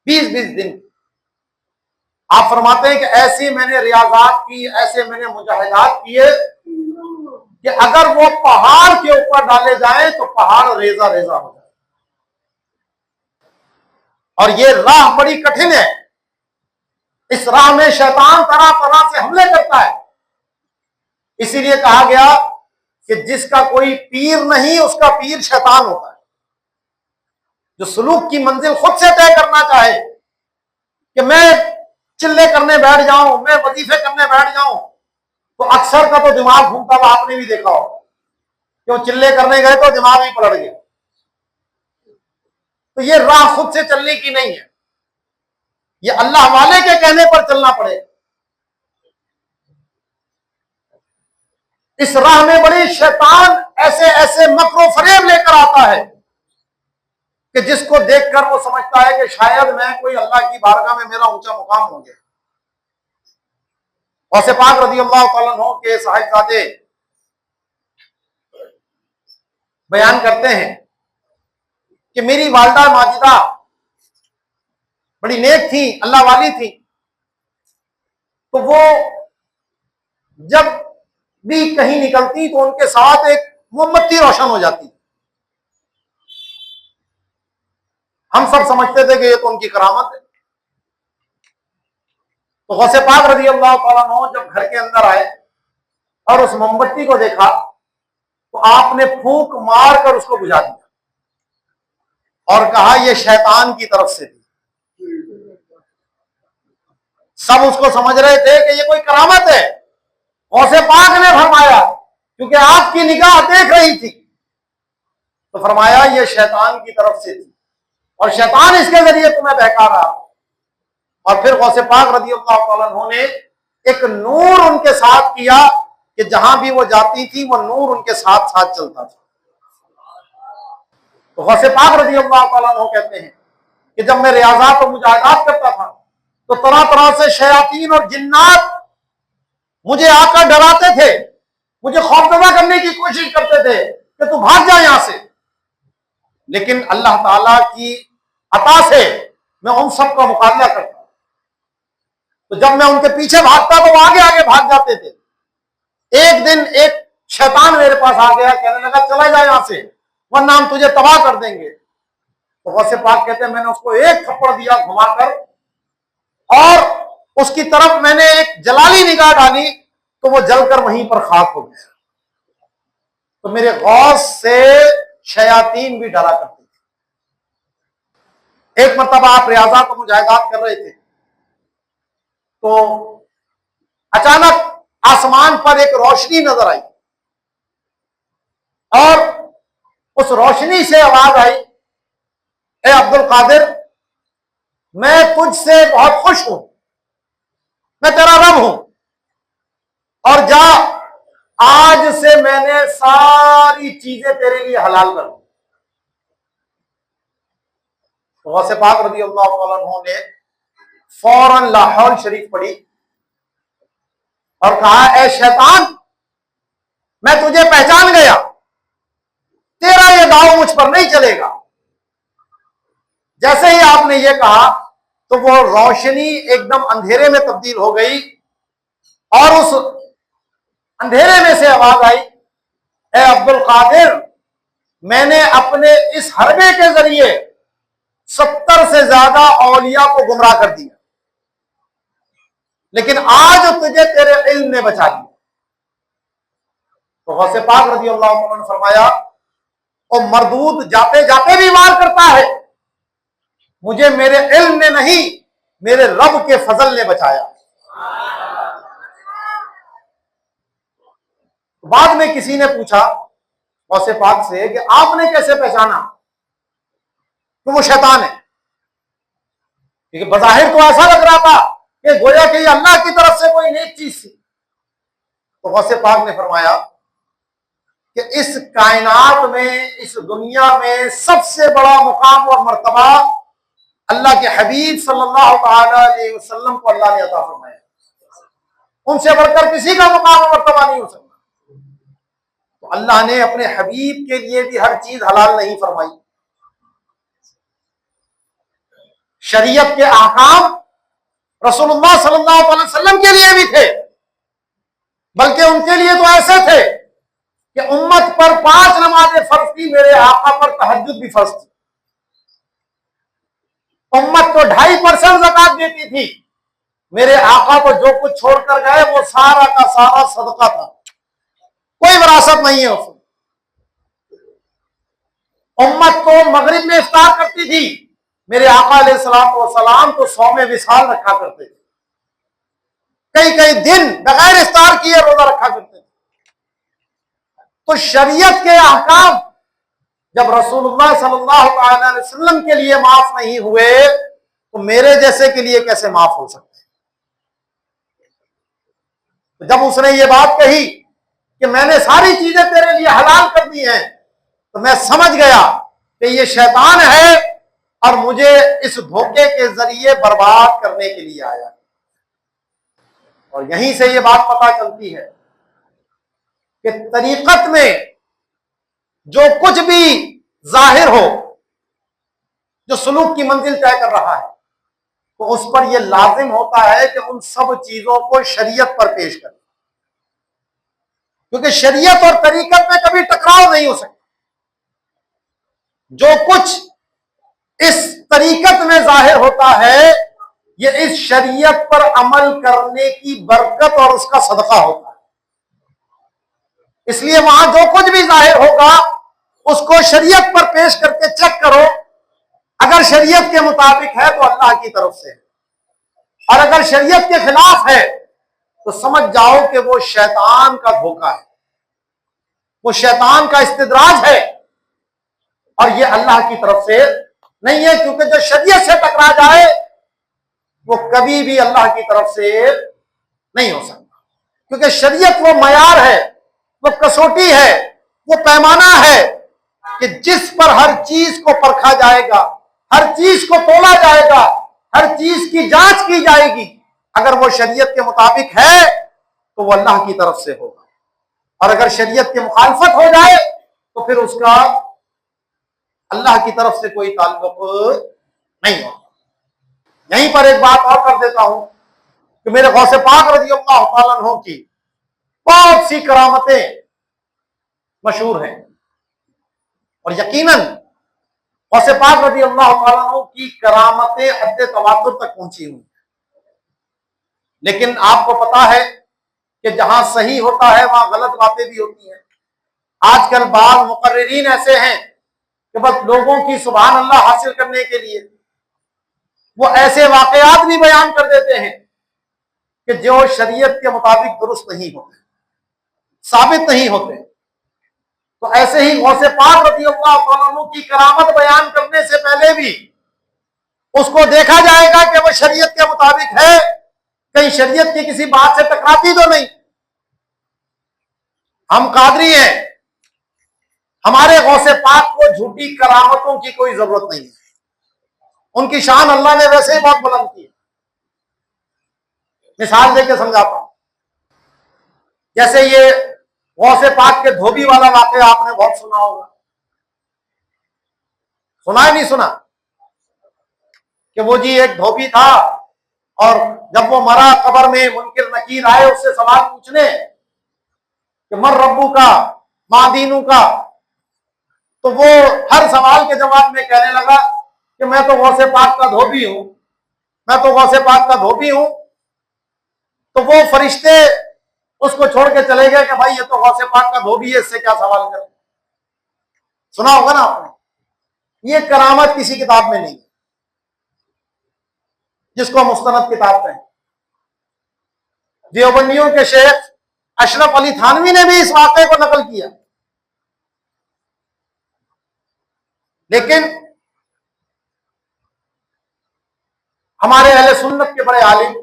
20-20 दिन। आप फरमाते हैं कि ऐसी मैंने रियाजात की, ऐसे मैंने मुजाहिदात किए कि अगर वो पहाड़ के ऊपर डाले जाए तो पहाड़ रेजा रेजा हो जाए। और ये राह बड़ी कठिन है, इस राह में शैतान तरह तरह से हमले करता है। इसीलिए कहा गया कि जिसका कोई पीर नहीं उसका पीर शैतान होता है। जो सलूक की मंजिल खुद से तय करना चाहे कि मैं चिल्ले करने बैठ जाऊं, मैं वजीफे करने बैठ जाऊं, तो अक्सर का तो दिमाग घूमता हुआ आपने भी देखा हो, क्यों चिल्ले करने गए तो दिमाग ही पलट गया। तो ये राह खुद से चलने की नहीं है, ये अल्लाह वाले के कहने पर चलना पड़ेगा। इस राह में बड़ी शैतान ऐसे ऐसे मकरो फरेब लेकर आता है कि जिसको देखकर वो समझता है कि शायद मैं कोई अल्लाह की बारगाह में मेरा ऊंचा मुकाम हो गया। गौसे पाक रज़ी अल्लाह तआला अन्हु के साहिबजादे बयान करते हैं कि मेरी वालिदा माजिदा बड़ी नेक थी, अल्लाह वाली थी। तो वो जब भी कहीं निकलती तो उनके साथ एक मोमबत्ती रोशन हो जाती। हम सब समझते थे कि ये तो उनकी करामत है। तो गौसे पाक रज़ी अल्लाह तआला अन्हु जब घर के अंदर आए और उस मोमबत्ती को देखा तो आपने फूंक मार कर उसको बुझा दिया और कहा यह शैतान की तरफ से थी। सब उसको समझ रहे थे कि ये कोई करामत है। गौसे पाक ने फरमाया, क्योंकि आपकी निगाह देख रही थी, तो फरमाया ये शैतान की तरफ से थी और शैतान इसके जरिए तुम्हें बहका रहा। और फिर गौसे पाक रज़ी अल्लाह तआला अन्हु ने एक नूर उनके साथ किया कि जहां भी वो जाती थी वो नूर उनके साथ साथ चलता था। तो गौसे पाक रज़ी अल्लाह तआला अन्हु कहते हैं कि जब मैं रियाजात और मुजाहिदात करता था तो तरह तरह से शयातीन और जिन्नात मुझे आकर डराते थे, मुझे खौफजदा करने की कोशिश करते थे कि तू भाग जा यहां से। लेकिन अल्लाह ताला की अता से मैं उन सब का मुकाबला करता। तो जब मैं उनके पीछे भागता तो वो आगे आगे भाग जाते थे। एक दिन एक शैतान मेरे पास आ गया, कहने लगा चला जा यहां से वरना हम तुझे तबाह कर देंगे। तो गौसे पाक कहते हैं मैंने उसको एक थप्पड़ दिया घुमाकर और उसकी तरफ मैंने एक जलाली निगाह डाली तो वो जलकर वहीं पर खाक हो गया। तो मेरे गौस से शयातीन भी डरा करते थे। एक मरतबा आप रियाजात और मुजाहिदात कर रहे थे तो अचानक आसमान पर एक रोशनी नजर आई और उस रोशनी से आवाज आई, ए अब्दुल कादिर, मैं तुझसे बहुत खुश हूं, मैं तेरा रब हूं और जा आज से मैंने सारी चीजें तेरे लिए हलाल कर दी। तो गौसे पाक रज़ी अल्लाह तआला अन्हु ने फौरन ला हौल शरीफ पढ़ी और कहा, ए शैतान, मैं तुझे पहचान गया, तेरा ये दाव मुझ पर नहीं चलेगा। जैसे ही आपने ये कहा तो वो रोशनी एकदम अंधेरे में तब्दील हो गई और उस अंधेरे में से आवाज आई, ए अब्दुल कादिर, मैंने अपने इस हरबे के जरिए 70 से ज्यादा औलिया को गुमराह कर दिया, लेकिन आज तुझे तेरे इल्म ने बचा दिया। तो गौसे पाक रज़ी अल्लाह तआला ने फरमाया, ओ मरदूद जाते जाते भी वार करता है, मुझे मेरे इल्म ने नहीं मेरे रब के फजल ने बचाया। बाद में किसी ने पूछा गौसे पाक से कि आपने कैसे पहचाना कि वो शैतान है, क्योंकि बज़ाहिर तो ऐसा लग रहा था कि गोया कि अल्लाह की तरफ से कोई नेक चीज थी। तो गौसे पाक ने फरमाया कि इस कायनात में, इस दुनिया में सबसे बड़ा मुकाम और मर्तबा अल्लाह के हबीब सल्लल्लाहु अलैहि वसल्लम को अल्लाह ने अता फरमाया। उनसे बढ़कर किसी का मुकाम और मर्तबा नहीं हो सकता। तो अल्लाह ने अपने हबीब के लिए भी हर चीज हलाल नहीं फरमाई। शरीयत के अहकाम रसूलुल्लाह सल्लल्लाहु अलैहि वसल्लम के लिए भी थे, बल्कि उनके लिए तो ऐसे थे कि उम्मत पर 5 नमाजें फर्ज थी, मेरे आका पर तहज्जुद भी फर्ज थी। उम्मत को 2.5% ज़कात देती थी, मेरे आका को जो कुछ छोड़कर गए वो सारा का सारा सदका था, कोई विरासत नहीं है उसमें। उम्मत को मगरिब में इफ्तार करती थी, मेरे आका अलैहिस्सलातु वस्सलाम तो 100 में विसाल रखा करते थे, कई कई दिन बगैर इफ्तार किए रोजा रखा करते थे। तो शरीयत के अहकाम जब रसूलुल्लाह सल्लल्लाहु अलैहि वसल्लम के लिए माफ नहीं हुए तो मेरे जैसे के लिए कैसे माफ हो सकते? तो जब उसने ये बात कही कि मैंने सारी चीजें तेरे लिए हलाल कर दी हैं, तो मैं समझ गया कि ये शैतान है और मुझे इस धोखे के जरिए बर्बाद करने के लिए आया। और यहीं से ये बात पता चलती है कि तरीकत में जो कुछ भी जाहिर हो, जो सुलूक की मंजिल तय कर रहा है, तो उस पर यह लाजिम होता है कि उन सब चीजों को शरीयत पर पेश करें, क्योंकि शरीयत और तरीकत में कभी टकराव नहीं हो सकता। जो कुछ इस तरीकत में जाहिर होता है, यह इस शरीयत पर अमल करने की बरकत और उसका सदका होता है। इसलिए वहां जो कुछ भी जाहिर होगा उसको शरीयत पर पेश करके चेक करो, अगर शरीयत के मुताबिक है तो अल्लाह की तरफ से है, और अगर शरीयत के खिलाफ है तो समझ जाओ कि वो शैतान का धोखा है, वो शैतान का इस्तिद्राज है, और ये अल्लाह की तरफ से नहीं है। क्योंकि जो शरीयत से टकरा जाए वो कभी भी अल्लाह की तरफ से नहीं हो सकता, क्योंकि शरीयत वो मयार है, वो कसौटी है, वो पैमाना है कि जिस पर हर चीज को परखा जाएगा, हर चीज को तोला जाएगा, हर चीज की जांच की जाएगी। अगर वो शरीयत के मुताबिक है तो वो अल्लाह की तरफ से होगा, और अगर शरीयत की मुखालफत हो जाए तो फिर उसका अल्लाह की तरफ से कोई ताल्लुक नहीं होता। यहीं पर एक बात और कर देता हूं कि मेरे गौसे पाक रज़ियल्लाहु तआला अन्हु की बहुत सी करामतें मशहूर हैं, और यकीनन गौसे पाक रज़ियल्लाहु तआला अन्हु की करामतें हद तवातुर तक पहुंची हुई, लेकिन आपको पता है कि जहां सही होता है वहां गलत बातें भी होती हैं। आजकल बाज़ मुकर्रिरीन ऐसे हैं कि बस लोगों की सुभान अल्लाह हासिल करने के लिए वो ऐसे वाकयात भी बयान कर देते हैं कि जो शरीयत के मुताबिक दुरुस्त नहीं होते, साबित नहीं होते। तो ऐसे ही गौसे पाक रज़ियल्लाहु तआला अन्हु की करामत बयान करने से पहले भी उसको देखा जाएगा कि वो शरीयत के मुताबिक है, कहीं शरीयत की किसी बात से टकराती तो नहीं। हम कादरी हैं, हमारे गौसे पाक को झूठी करामतों की कोई जरूरत नहीं है, उनकी शान अल्लाह ने वैसे ही बहुत बुलंद की है। मिसाल देके समझाता हूं, जैसे ये गौसे पाक के धोबी वाला वाकया आपने बहुत सुना होगा, सुना है नहीं सुना? कि वो जी एक धोबी था, और जब वो मरा कब्र में मुनकिर नकीर आए उससे सवाल पूछने कि मर रब्बू का मा दीनू का, तो वो हर सवाल के जवाब में कहने लगा कि मैं तो गौसे पाक का धोबी हूं, मैं तो गौसे पाक का धोबी हूं। तो वो फरिश्ते उसको छोड़ के चले गए कि भाई ये तो गौसे पाक का धोबी है, इससे क्या सवाल करें। सुना होगा ना आपने, ये करामत किसी किताब में नहीं, जिसको मुस्तनद किताब कहें। देवबंदियों के शेख अशरफ अली थानवी ने भी इस वाक़े को नकल किया, लेकिन हमारे अहले सुन्नत के बड़े आलिम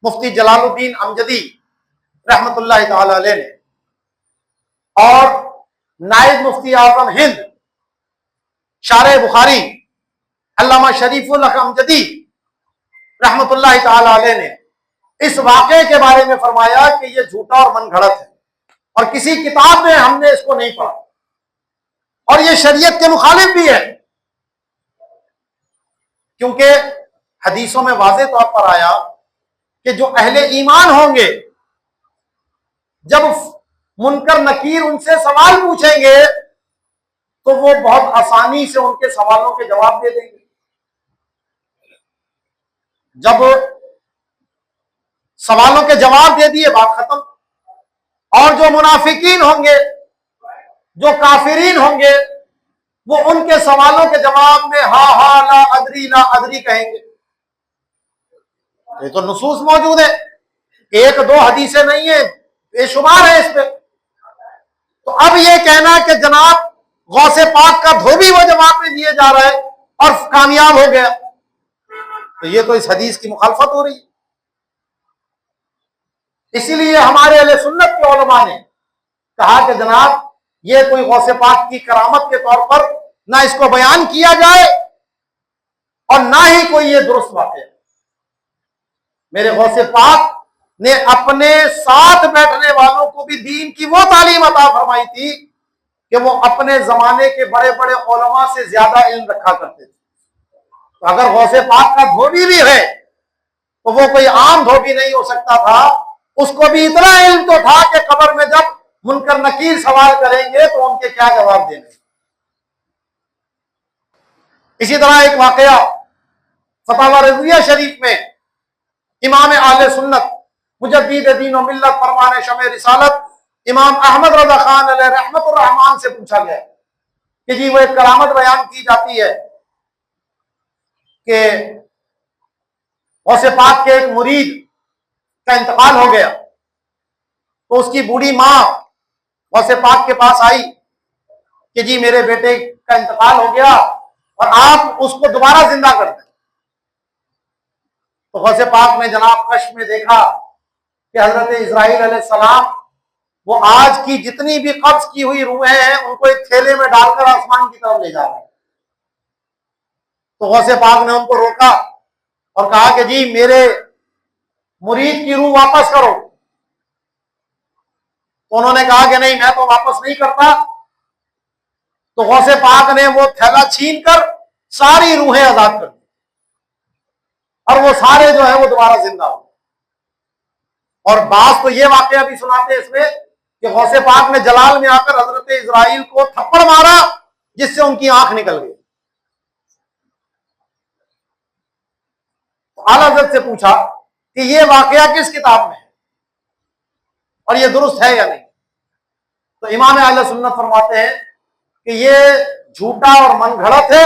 मुफ्ती जलालुद्दीन अमजदी रहमतुल्लाह तआला अलैह ने और नायब मुफ्ती आजम हिंद शारे बुखारी अल्लामा शरीफुल हक अमजदी रहमतुल्लाह ताला अलैह ने इस वाक़े के बारे में फरमाया कि यह झूठा और मनगढ़ंत है और किसी किताब में हमने इसको नहीं पढ़ा और यह शरीयत के मुखालिफ भी है, क्योंकि हदीसों में वाज़ेह तौर पर आया कि जो अहले ईमान होंगे जब मुनकर नकीर उनसे सवाल पूछेंगे तो वो बहुत आसानी से उनके सवालों के जवाब दे देंगे। जब सवालों के जवाब दे दिए बात खत्म। और जो मुनाफिकीन होंगे, जो काफिरीन होंगे, वो उनके सवालों के जवाब में हा ला अदरी कहेंगे। ये तो नुसूस मौजूद है, एक दो हदीसें नहीं है, बेशुमार है इस पे। तो अब ये कहना कि जनाब गौसे पाक का धोबी वो जवाब में दिए जा रहा है और कामयाब हो गया, तो ये तो इस हदीस की मुखालफत हो रही है। इसीलिए हमारे अहले सुन्नत के उलमा ने कहा कि जनाब ये कोई गौसे पाक की करामत के तौर पर ना इसको बयान किया जाए और ना ही कोई ये दुरुस्त वाक़या है। मेरे गौसे पाक ने अपने साथ बैठने वालों को भी दीन की वो तालीम अता फरमाई थी कि वो अपने जमाने के बड़े बड़े उलमा से ज्यादा इल्म रखा करते थे। तो अगर गौसे पाक का धोबी भी है तो वो कोई आम धोबी नहीं हो सकता था, उसको भी इतना इल्म तो था कि कब्र में जब मुनकर नकीर सवाल करेंगे तो उनके क्या जवाब देने। इसी तरह एक वाकया फतावा रज़िया शरीफ में इमाम आले सुन्नत मुजद्दिद दीन व मिल्लत फरमान शमे रिसालत इमाम अहमद रज़ा खान अलैहि रहमतुर रहमान से पूछा गया कि जी वो एक करामत बयान की जाती है कि गौसे पाक के एक मुरीद का इंतकाल हो गया, तो उसकी बूढ़ी माँ गौसे पाक के पास आई कि जी मेरे बेटे का इंतकाल हो गया और आप उसको दोबारा जिंदा कर दें। तो गौसे पाक ने जनाब कश में देखा कि हजरत इस्राइल अलैहिस्सलाम वो आज की जितनी भी कब्ज की हुई रूहें हैं उनको एक थैले में डालकर आसमान की तरफ ले जा रहे हैं। तो गौसे पाक ने उनको रोका और कहा कि जी मेरे मुरीद की रूह वापस करो। तो उन्होंने कहा कि नहीं मैं तो वापस नहीं करता। तो गौसे पाक ने वो थैला छीन कर सारी रूहें आजाद कर दी और वो सारे जो है वो दोबारा जिंदा हो। और बात तो ये वाकया भी सुनाते हैं इसमें कि गौसे पाक ने जलाल में आकर हजरत इस्राइल को थप्पड़ मारा जिससे उनकी आंख निकल गई। तो आला हज़रत से पूछा कि ये वाकया किस किताब में है और ये दुरुस्त है या नहीं। तो इमाम अहले सुन्नत फरमाते हैं कि ये झूठा और मनगढ़ंत है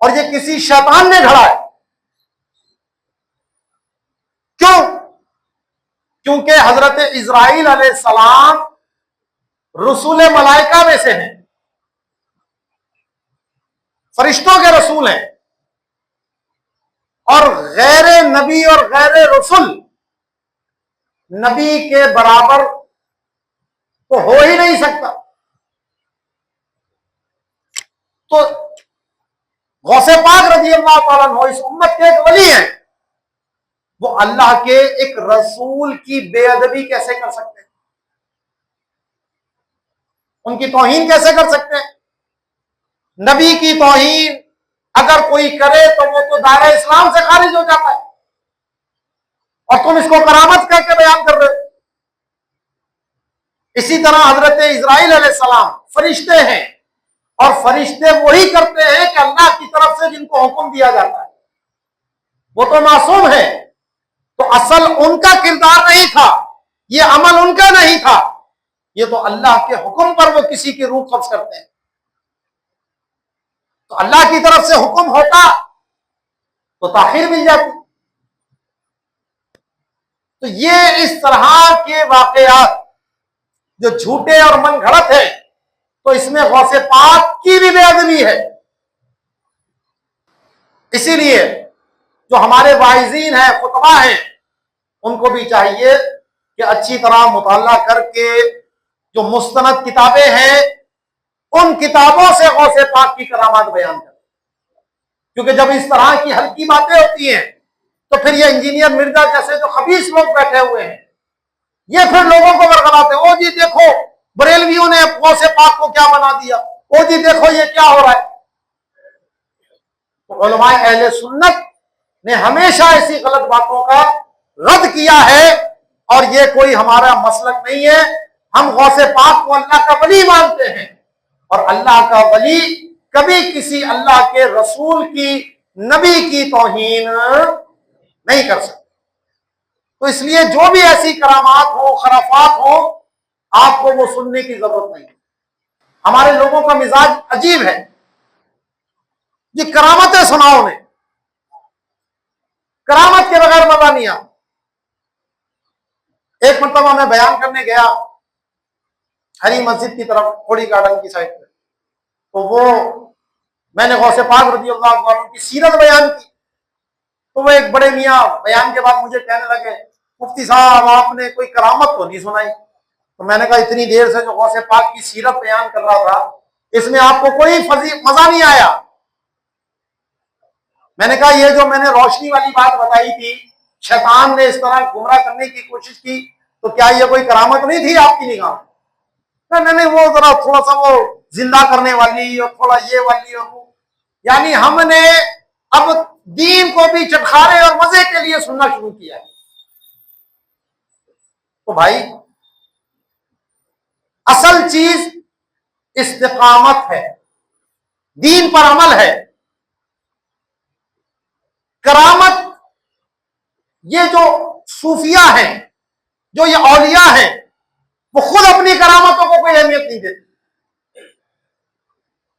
और ये किसी शैतान ने घड़ा है। क्यों? क्योंकि हजरत इस्राइल अलैहिस्सलाम रसूल मलाइका में से हैं, फरिश्तों के रसूल हैं और गैर नबी और गैर रसूल नबी के बराबर तो हो ही नहीं सकता। तो गौसे पाक रज़ी अल्लाह तआला अन्हु इस उम्मत के एक वली हैं, वो अल्लाह के एक रसूल की बेअदबी कैसे कर सकते हैं, उनकी तौहीन कैसे कर सकते हैं। नबी की तौहीन अगर कोई करे तो वो तो दायरा इस्लाम से खारिज हो जाता है और तुम इसको करामत करके बयान कर रहे हो। इसी तरह हजरत इस्राइल अलैहिस्सलाम फरिश्ते हैं और फरिश्ते वही करते हैं कि अल्लाह की तरफ से जिनको हुक्म दिया जाता है, वो तो मासूम है। तो असल उनका किरदार नहीं था, ये अमल उनका नहीं था, ये तो अल्लाह के हुक्म पर वो किसी की रूह कब्ज करते हैं। तो अल्लाह की तरफ से हुक्म होता तो ताखीर मिल जाती। तो ये इस तरह के वाकयात जो झूठे और मनगढ़ंत है, तो इसमें गौसे पाक की भी बेअदबी है। इसीलिए जो हमारे वाइजीन हैं, खुतबा हैं, उनको भी चाहिए कि अच्छी तरह मुताला करके जो मुस्तनद किताबें हैं उन किताबों से गौसे पाक की करामात बयान कर, क्योंकि जब इस तरह की हल्की बातें होती हैं तो फिर ये इंजीनियर मिर्जा जैसे जो खबीस लोग बैठे हुए हैं ये फिर लोगों को बरगलाते हैं, ओ जी देखो बरेलवियों ने गौसे पाक को क्या बना दिया, ओ जी देखो ये क्या हो रहा है। तो उलमाए अहले सुन्नत ने हमेशा ऐसी गलत बातों का रद्द किया है और ये कोई हमारा मसलक नहीं है। हम गौसे पाक को अल्लाह का वली मानते हैं और अल्लाह का वली कभी किसी अल्लाह के रसूल की नबी की तौहीन नहीं कर सकता। तो इसलिए जो भी ऐसी करामात हो खराफात हो आपको वो सुनने की जरूरत नहीं। हमारे लोगों का मिजाज अजीब है जी, करामतें सुनाओ ने, करामत के बगैर मजा नहीं आता। एक मरतबा मैं बयान करने गया हरी मस्जिद की तरफ, खोड़ी गार्डन की साइड पे, तो वो मैंने गौसे पाक रज़ी अल्लाह अन्हु की सीरत बयान की। तो वो एक बड़े मियाँ बयान के बाद मुझे कहने लगे, मुफ्ती साहब आपने कोई करामत तो नहीं सुनाई। तो मैंने कहा इतनी देर से जो गौसे पाक की सीरत बयान कर रहा था इसमें आपको कोई मजा नहीं आया। मैंने कहा ये जो मैंने रोशनी वाली बात बताई थी, शैतान ने इस तरह गुमराह करने की कोशिश की, तो क्या ये कोई करामत नहीं थी आपकी निगाह में? नहीं, वो जरा थोड़ा सा वो जिंदा करने वाली और थोड़ा ये वाली और वो, यानी हमने अब दीन को भी चटखारे और मजे के लिए सुनना शुरू किया है। तो भाई असल चीज इस्तिकामत है, दीन पर अमल है। करामत ये जो सूफिया हैं, जो ये औलिया हैं, वो खुद अपनी करामतों को कोई अहमियत नहीं देते।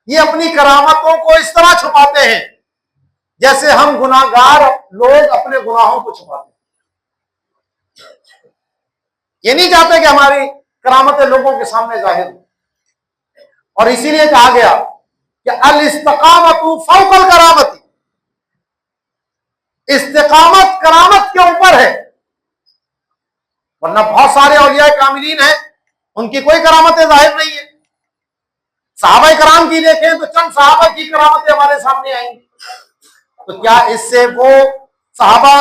ये अपनी करामतों को इस तरह छुपाते हैं जैसे हम गुनाहगार लोग अपने गुनाहों को छुपाते हैं। ये नहीं चाहते कि हमारी करामतें लोगों के सामने जाहिर हो, और इसीलिए कहा गया कि अल इस्तिकामतु फौकल करामती, इस्तिकामत करामत के ऊपर है। वरना बहुत सारे औलिया कामिलीन हैं उनकी कोई करामतें जाहिर नहीं है। सहाबा कराम की देखें तो चंद सहाबा की करामतें हमारे सामने आएंगी, तो क्या इससे वो सहाबा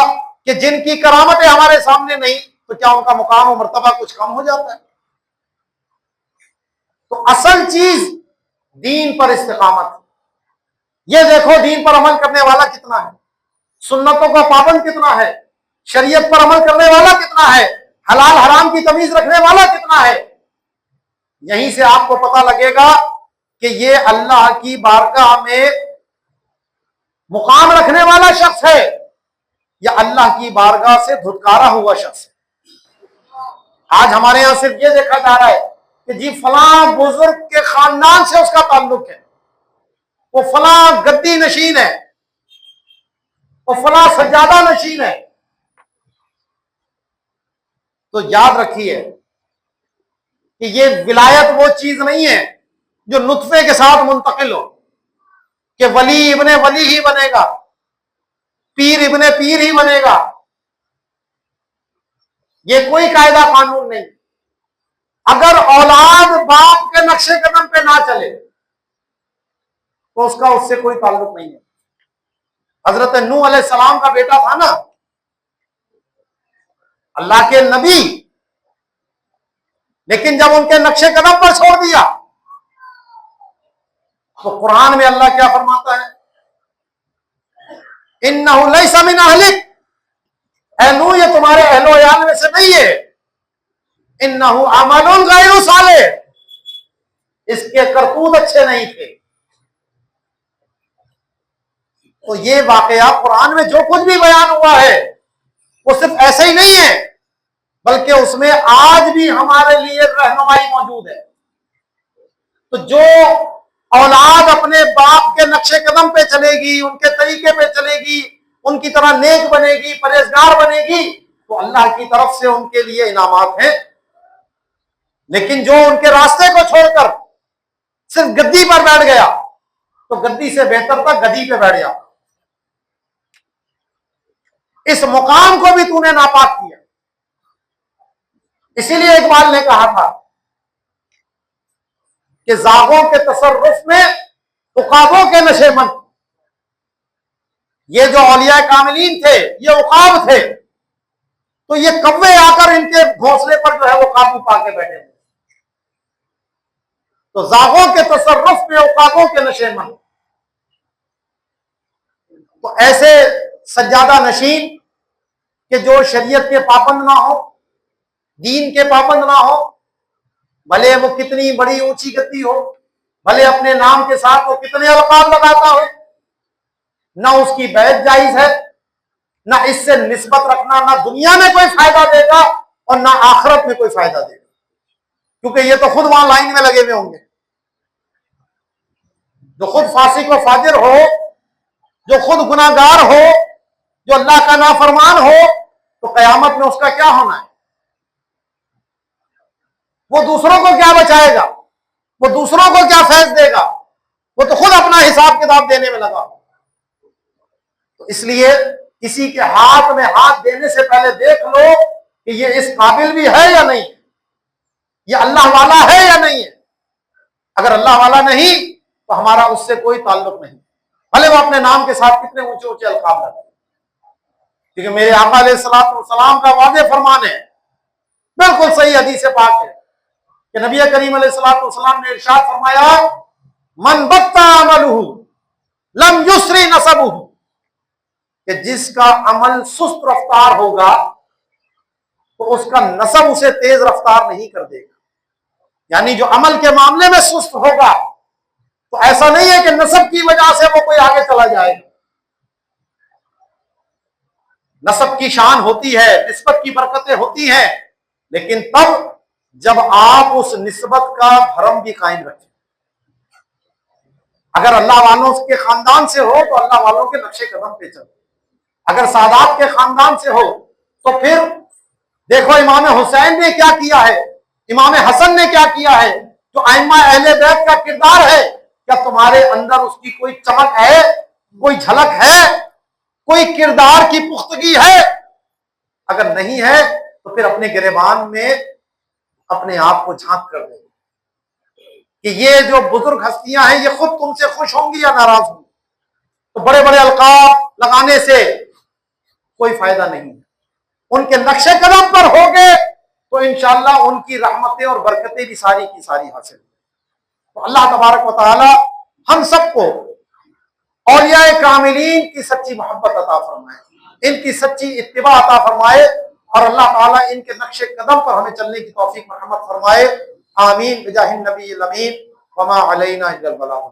के जिनकी करामतें हमारे सामने नहीं, तो क्या उनका मुकाम और मर्तबा कुछ कम हो जाता है? तो असल चीज दीन पर इस्तिकामत। ये देखो दीन पर अमल करने वाला कितना है, सुन्नतों का पाबंद कितना है, शरीयत पर अमल करने वाला कितना है, हलाल हराम की तमीज रखने वाला कितना है। यहीं से आपको पता लगेगा कि ये अल्लाह की बारगाह में मुकाम रखने वाला शख्स है या अल्लाह की बारगाह से धुतकारा हुआ शख्स है। आज हमारे यहां सिर्फ ये देखा जा रहा है कि जी फलां बुजुर्ग के खानदान से उसका ताल्लुक है, वो फलां गद्दी नशीन है, वो फलां सज्जादा नशीन है। तो याद रखिए कि ये विलायत वो चीज नहीं है जो नुत्फे के साथ मुंतकिल हो, कि वली इब्ने वली ही बनेगा, पीर इब्ने पीर ही बनेगा। ये कोई कायदा कानून नहीं। अगर औलाद बाप के नक्शे कदम पे ना चले तो उसका उससे कोई ताल्लुक नहीं है। हजरत नूह अलैहिस्सलाम का बेटा था ना अल्लाह के नबी, लेकिन जब उनके नक्शे कदम पर छोड़ दिया तो कुरान में अल्लाह क्या फरमाता है, इन्नहु लैसा मिन अहलिक, ऐ नूह ये तुम्हारे अहलो अयाल में से नहीं है, इन्नहु अमलुन गैरु सालिह, इसके करतूत अच्छे नहीं थे। तो ये वाकया कुरान में जो कुछ भी बयान हुआ है वो सिर्फ ऐसे ही नहीं है, बल्कि उसमें आज भी हमारे लिए रहनुमाई मौजूद है। तो जो औलाद अपने बाप के नक्शे कदम पे चलेगी, उनके तरीके पे चलेगी, उनकी तरह नेक बनेगी, परहेजगार बनेगी, तो अल्लाह की तरफ से उनके लिए इनामात हैं। लेकिन जो उनके रास्ते को छोड़कर सिर्फ गद्दी पर बैठ गया तो गद्दी से बेहतर था गद्दी पे बैठ गया। इस मुकाम को भी तूने नापाक किया। इसीलिए इकबाल ने कहा था कि जागों के तसर्रुफ में उकाबों के नशेमन, ये जो औलिया कामिलीन थे ये उकाब थे, तो ये कव्वे आकर इनके घोंसले पर जो है वो काबू पाके बैठे हुए। तो जागों के तसर्रुफ में उकाबों के नशेमन, तो ऐसे सज्जादा नशीन कि जो शरीयत के पाबंद ना हो, दीन के पाबंद ना हो, भले वो कितनी बड़ी ऊंची गति हो, भले अपने नाम के साथ वो कितने अलकाब लगाता हो, ना उसकी बैत जायज है, ना इससे निस्बत रखना ना दुनिया में कोई फायदा देगा और ना आखिरत में कोई फायदा देगा, क्योंकि ये तो खुद वहां लाइन में लगे हुए होंगे। जो खुद फासिक व फाजिर हो, जो खुद गुनाहगार हो, जो अल्लाह का नाफरमान हो, तो कयामत में उसका क्या होना है? वो दूसरों को क्या बचाएगा? वो दूसरों को क्या फैज देगा? वो तो खुद अपना हिसाब किताब देने में लगा। तो इसलिए किसी के हाथ में हाथ देने से पहले देख लो कि ये इस काबिल भी है या नहीं, ये अल्लाह वाला है या नहीं है। अगर अल्लाह वाला नहीं तो हमारा उससे कोई ताल्लुक नहीं, भले वो अपने नाम के साथ कितने ऊंचे ऊंचे अलकाब लगाए। क्योंकि मेरे आका अलैहिस्सलाम का वादे फरमान है, बिल्कुल सही हदीस पाक है कि नबी करीम अलैहिस्सलाम ने इरशाद फरमाया, मन बत्ता अमलुहु लम युसरी नसबुहु, कि जिसका अमल सुस्त रफ्तार होगा तो उसका नसब उसे तेज रफ्तार नहीं कर देगा। यानी जो अमल के मामले में सुस्त होगा तो ऐसा नहीं है कि नसब की वजह से वो कोई आगे चला जाएगा। नसब की शान होती है, निस्बत की बरकतें होती हैं, लेकिन तब जब आप उस निस्बत का भरम भी कायम रखें। अगर अल्लाह वालों के खानदान से हो तो अल्लाह वालों के नक्शे कदम पे चलो, अगर सादात के खानदान से हो तो फिर देखो इमाम हुसैन ने क्या किया है, इमाम हसन ने क्या किया है, जो आइम्मा अहले बैत का किरदार है, क्या तुम्हारे अंदर उसकी कोई चमक है, कोई झलक है, कोई किरदार की पुख्तगी है? अगर नहीं है तो फिर अपने गिरेबान में अपने आप को झांक कर दे कि ये जो बुजुर्ग हस्तियां हैं ये खुद तुमसे खुश होंगी या नाराज होंगी। तो बड़े बड़े अलकाब लगाने से कोई फायदा नहीं है, उनके नक्शे कदम पर होगे तो इंशाअल्लाह उनकी रहमतें और बरकतें भी सारी की सारी हासिल। तो अल्लाह तबारक व तआला हम सबको औलिया कामिलीन की सच्ची मोहब्बत अता फरमाए, इनकी सच्ची इत्तिबा अता फरमाए और अल्लाह ताला इनके नक्शे कदम पर हमें चलने की तौफीक मरहमत फरमाए। आमीन बिजाहिन नबी अमीन वमा अलैना इल्लल बलाग।